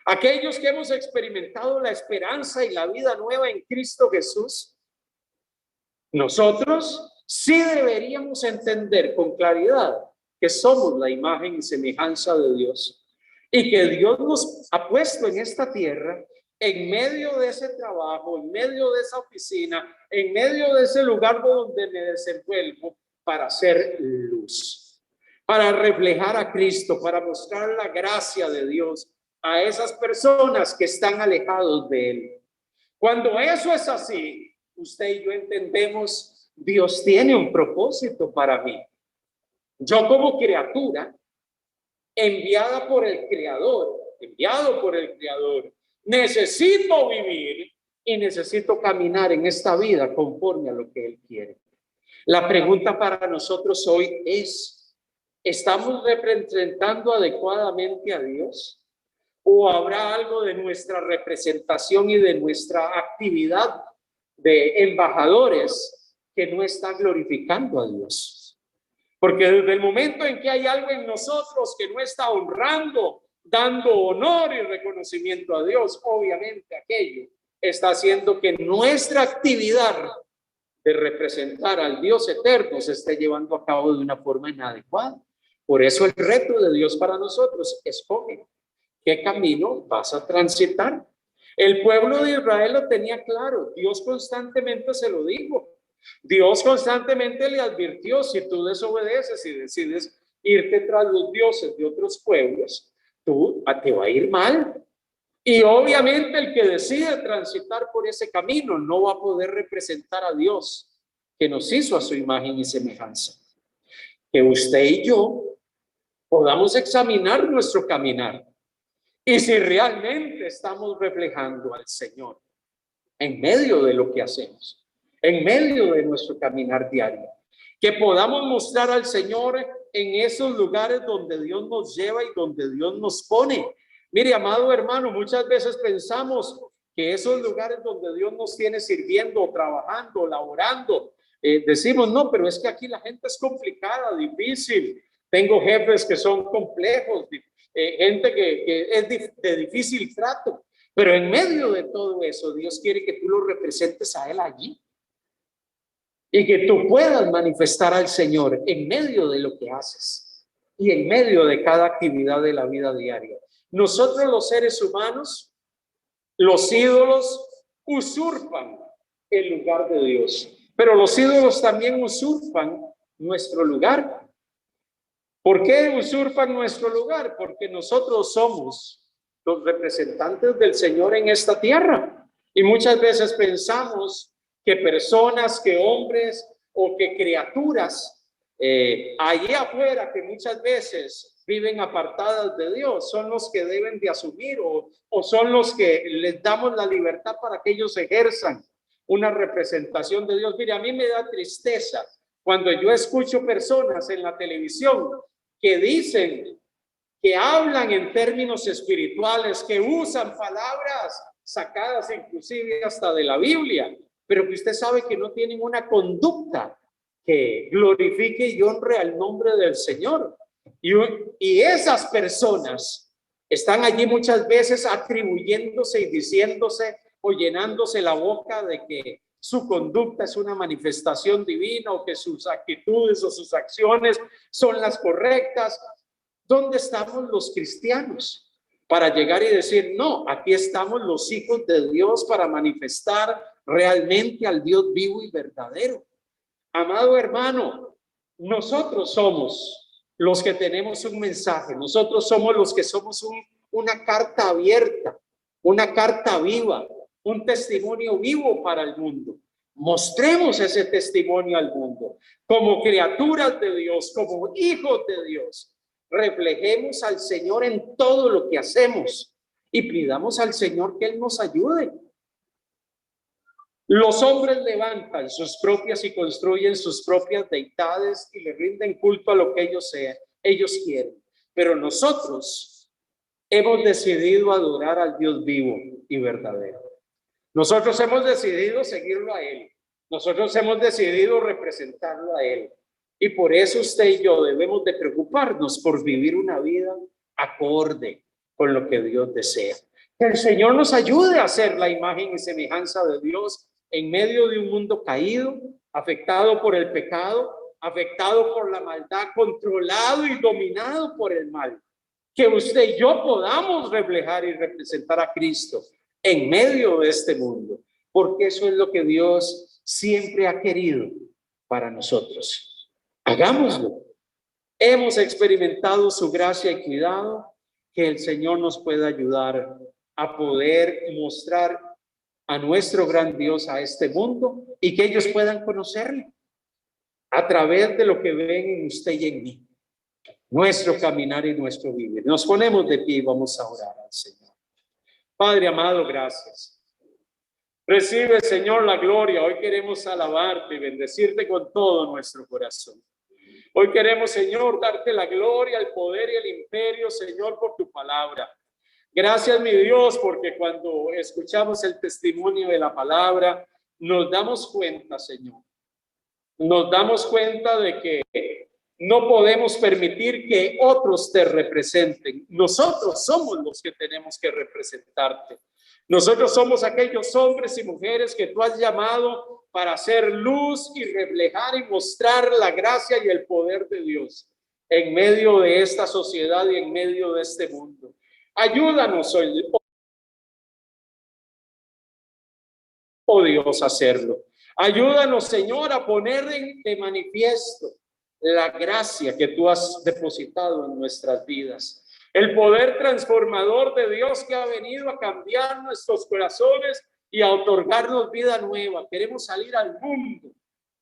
aquellos que hemos experimentado la esperanza y la vida nueva en Cristo Jesús, nosotros sí deberíamos entender con claridad que somos la imagen y semejanza de Dios y que Dios nos ha puesto en esta tierra, en medio de ese trabajo, en medio de esa oficina, en medio de ese lugar donde me desenvuelvo, para hacer luz, para reflejar a Cristo, para mostrar la gracia de Dios a esas personas que están alejados de Él. Cuando eso es así, usted y yo entendemos, Dios tiene un propósito para mí. Yo como criatura, enviado por el Creador, necesito vivir y necesito caminar en esta vida conforme a lo que Él quiere. La pregunta para nosotros hoy es, ¿estamos representando adecuadamente a Dios? ¿O habrá algo de nuestra representación y de nuestra actividad de embajadores que no está glorificando a Dios? Porque desde el momento en que hay algo en nosotros que no está honrando, dando honor y reconocimiento a Dios, obviamente aquello está haciendo que nuestra actividad de representar al Dios eterno se esté llevando a cabo de una forma inadecuada. Por eso el reto de Dios para nosotros es escoge qué camino vas a transitar. El pueblo de Israel lo tenía claro, Dios constantemente se lo dijo. Dios constantemente le advirtió, si tú desobedeces y decides irte tras los dioses de otros pueblos, te va a ir mal. Y obviamente el que decide transitar por ese camino no va a poder representar a Dios, que nos hizo a su imagen y semejanza. Que usted y yo podamos examinar nuestro caminar y si realmente estamos reflejando al Señor en medio de lo que hacemos, en medio de nuestro caminar diario. Que podamos mostrar al Señor en esos lugares donde Dios nos lleva y donde Dios nos pone. Mire, amado hermano, muchas veces pensamos que esos lugares donde Dios nos tiene sirviendo, trabajando, laborando, decimos, no, pero es que aquí la gente es complicada, difícil. Tengo jefes que son complejos, gente que es de difícil trato. Pero en medio de todo eso, Dios quiere que tú lo representes a Él allí. Y que tú puedas manifestar al Señor en medio de lo que haces y en medio de cada actividad de la vida diaria. Nosotros los seres humanos, los ídolos usurpan el lugar de Dios, pero los ídolos también usurpan nuestro lugar. ¿Por qué usurpan nuestro lugar? Porque nosotros somos los representantes del Señor en esta tierra. Y muchas veces pensamos que personas, que hombres o que criaturas allí afuera que muchas veces viven apartadas de Dios son los que deben de asumir o son los que les damos la libertad para que ellos ejerzan una representación de Dios. Mire, a mí me da tristeza cuando yo escucho personas en la televisión que dicen, que hablan en términos espirituales, que usan palabras sacadas inclusive hasta de la Biblia, pero que usted sabe que no tienen una conducta que glorifique y honre al nombre del Señor. Y esas personas están allí muchas veces atribuyéndose y diciéndose o llenándose la boca de que su conducta es una manifestación divina o que sus actitudes o sus acciones son las correctas. ¿Dónde estamos los cristianos para llegar y decir, no, aquí estamos los hijos de Dios para manifestar realmente al Dios vivo y verdadero? Amado hermano, nosotros somos los que tenemos un mensaje, nosotros somos los que somos una carta abierta, una carta viva, un testimonio vivo para el mundo. Mostremos ese testimonio al mundo como criaturas de Dios, como hijos de Dios. Reflejemos al Señor en todo lo que hacemos y pidamos al Señor que Él nos ayude. Los hombres levantan sus propias y construyen sus propias deidades y le rinden culto a lo que ellos quieren. Pero nosotros hemos decidido adorar al Dios vivo y verdadero. Nosotros hemos decidido seguirlo a Él. Nosotros hemos decidido representarlo a Él. Y por eso usted y yo debemos de preocuparnos por vivir una vida acorde con lo que Dios desea. Que el Señor nos ayude a ser la imagen y semejanza de Dios en medio de un mundo caído, afectado por el pecado, afectado por la maldad, controlado y dominado por el mal. Que usted y yo podamos reflejar y representar a Cristo en medio de este mundo, porque eso es lo que Dios siempre ha querido para nosotros. Hagámoslo. Hemos experimentado su gracia y cuidado, que el Señor nos pueda ayudar a poder mostrar a nuestro gran Dios a este mundo y que ellos puedan conocerle a través de lo que ven en usted y en mí, nuestro caminar y nuestro vivir. Nos ponemos de pie y vamos a orar al Señor. Padre amado, gracias. Recibe, Señor, la gloria. Hoy queremos alabarte y bendecirte con todo nuestro corazón. Hoy queremos, Señor, darte la gloria, el poder y el imperio, Señor, por tu palabra. Gracias, mi Dios, porque cuando escuchamos el testimonio de la palabra, nos damos cuenta, Señor. Nos damos cuenta de que no podemos permitir que otros te representen. Nosotros somos los que tenemos que representarte. Nosotros somos aquellos hombres y mujeres que tú has llamado para hacer luz y reflejar y mostrar la gracia y el poder de Dios en medio de esta sociedad y en medio de este mundo. Ayúdanos hoy, oh Dios, a hacerlo. Ayúdanos, Señor, a poner de manifiesto la gracia que tú has depositado en nuestras vidas. el poder transformador de Dios que ha venido a cambiar nuestros corazones y a otorgarnos vida nueva. Queremos salir al mundo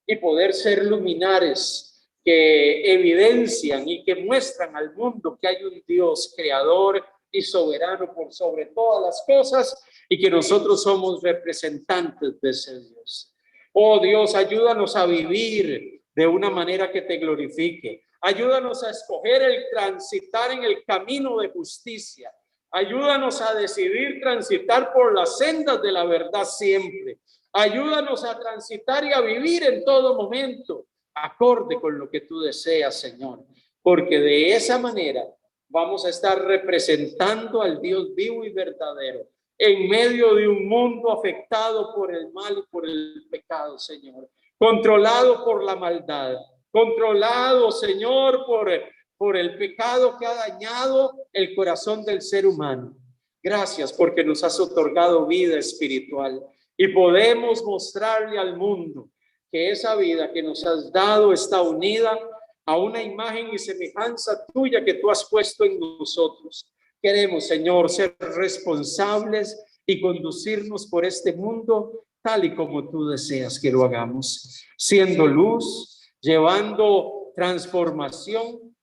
y poder ser luminares que evidencian y que muestran al mundo que hay un Dios creador y soberano por sobre todas las cosas y que nosotros somos representantes de ese Dios. Oh Dios, ayúdanos a vivir de una manera que te glorifique. Ayúdanos a escoger el transitar en el camino de justicia. Ayúdanos a decidir transitar por las sendas de la verdad siempre. Ayúdanos a transitar y a vivir en todo momento acorde con lo que tú deseas, Señor, porque de esa manera vamos a estar representando al Dios vivo y verdadero en medio de un mundo afectado por el mal y por el pecado, Señor, controlado por la maldad, controlado, Señor, por el pecado que ha dañado el corazón del ser humano. Gracias porque nos has otorgado vida espiritual y podemos mostrarle al mundo que esa vida que nos has dado está unida a una imagen y semejanza tuya que tú has puesto en nosotros. Queremos, Señor, ser responsables y conducirnos por este mundo tal y como tú deseas que lo hagamos, siendo luz, llevando transformación,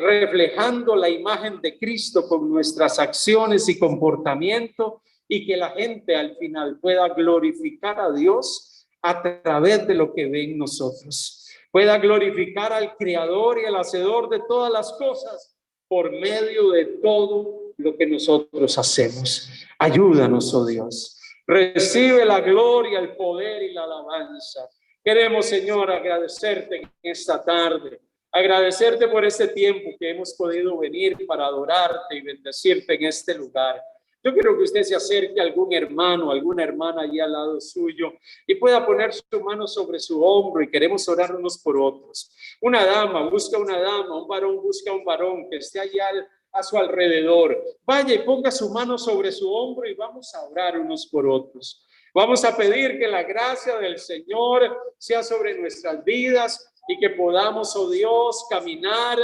reflejando la imagen de Cristo con nuestras acciones y comportamiento, y que la gente al final pueda glorificar a Dios a través de lo que ven nosotros, pueda glorificar al Creador y al Hacedor de todas las cosas por medio de todo lo que nosotros hacemos. Ayúdanos, oh Dios. Recibe la gloria, el poder y la alabanza. Queremos, Señor, agradecerte en esta tarde, agradecerte por este tiempo que hemos podido venir para adorarte y bendecirte en este lugar. Yo quiero que usted se acerque a algún hermano, alguna hermana allí al lado suyo y pueda poner su mano sobre su hombro, y queremos orar unos por otros. Una dama busca una dama, un varón busca un varón que esté allá a su alrededor. Vaya y ponga su mano sobre su hombro y vamos a orar unos por otros. Vamos a pedir que la gracia del Señor sea sobre nuestras vidas y que podamos, oh Dios, caminar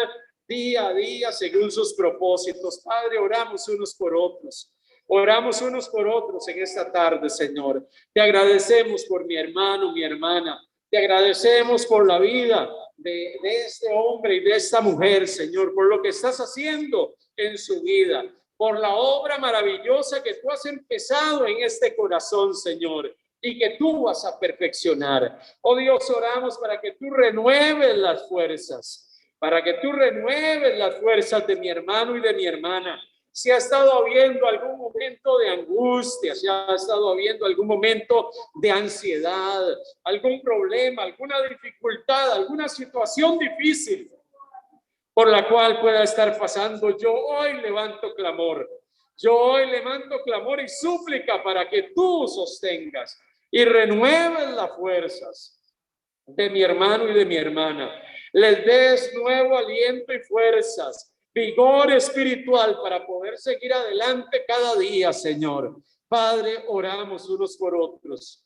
día a día según sus propósitos. Padre, oramos unos por otros. Oramos unos por otros en esta tarde, Señor. Te agradecemos por mi hermano, mi hermana. Te agradecemos por la vida de este hombre y de esta mujer, Señor, por lo que estás haciendo en su vida, por la obra maravillosa que tú has empezado en este corazón, Señor, y que tú vas a perfeccionar. Oh Dios, oramos para que tú renueves las fuerzas, para que tú renueves las fuerzas de mi hermano y de mi hermana. Si ha estado habiendo algún momento de angustia, si ha estado habiendo algún momento de ansiedad, algún problema, alguna dificultad, alguna situación difícil por la cual pueda estar pasando, yo hoy levanto clamor. Yo hoy levanto clamor y súplica para que tú sostengas y renueves las fuerzas de mi hermano y de mi hermana. Les des nuevo aliento y fuerzas, vigor espiritual para poder seguir adelante cada día, Señor. Padre, oramos unos por otros,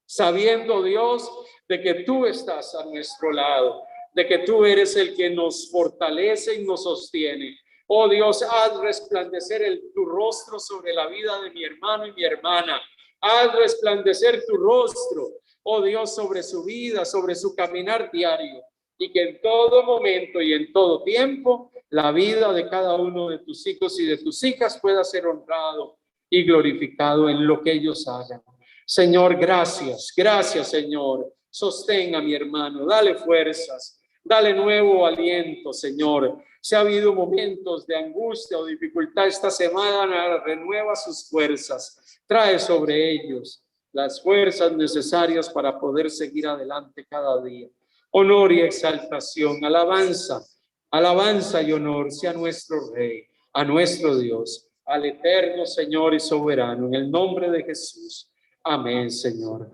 sabiendo, Dios, de que tú estás a nuestro lado, de que tú eres el que nos fortalece y nos sostiene. Oh Dios, haz resplandecer tu rostro sobre la vida de mi hermano y mi hermana. Haz resplandecer tu rostro, oh Dios, sobre su vida, sobre su caminar diario, y que en todo momento y en todo tiempo la vida de cada uno de tus hijos y de tus hijas pueda ser honrado y glorificado en lo que ellos hagan. Señor, gracias, gracias, Señor. Sostén a mi hermano, dale fuerzas, dale nuevo aliento, Señor. Si ha habido momentos de angustia o dificultad esta semana, renueva sus fuerzas, trae sobre ellos las fuerzas necesarias para poder seguir adelante cada día. Honor y exaltación, alabanza, alabanza y honor sea nuestro Rey, a nuestro Dios, al eterno Señor y soberano, en el nombre de Jesús. Amén, Señor.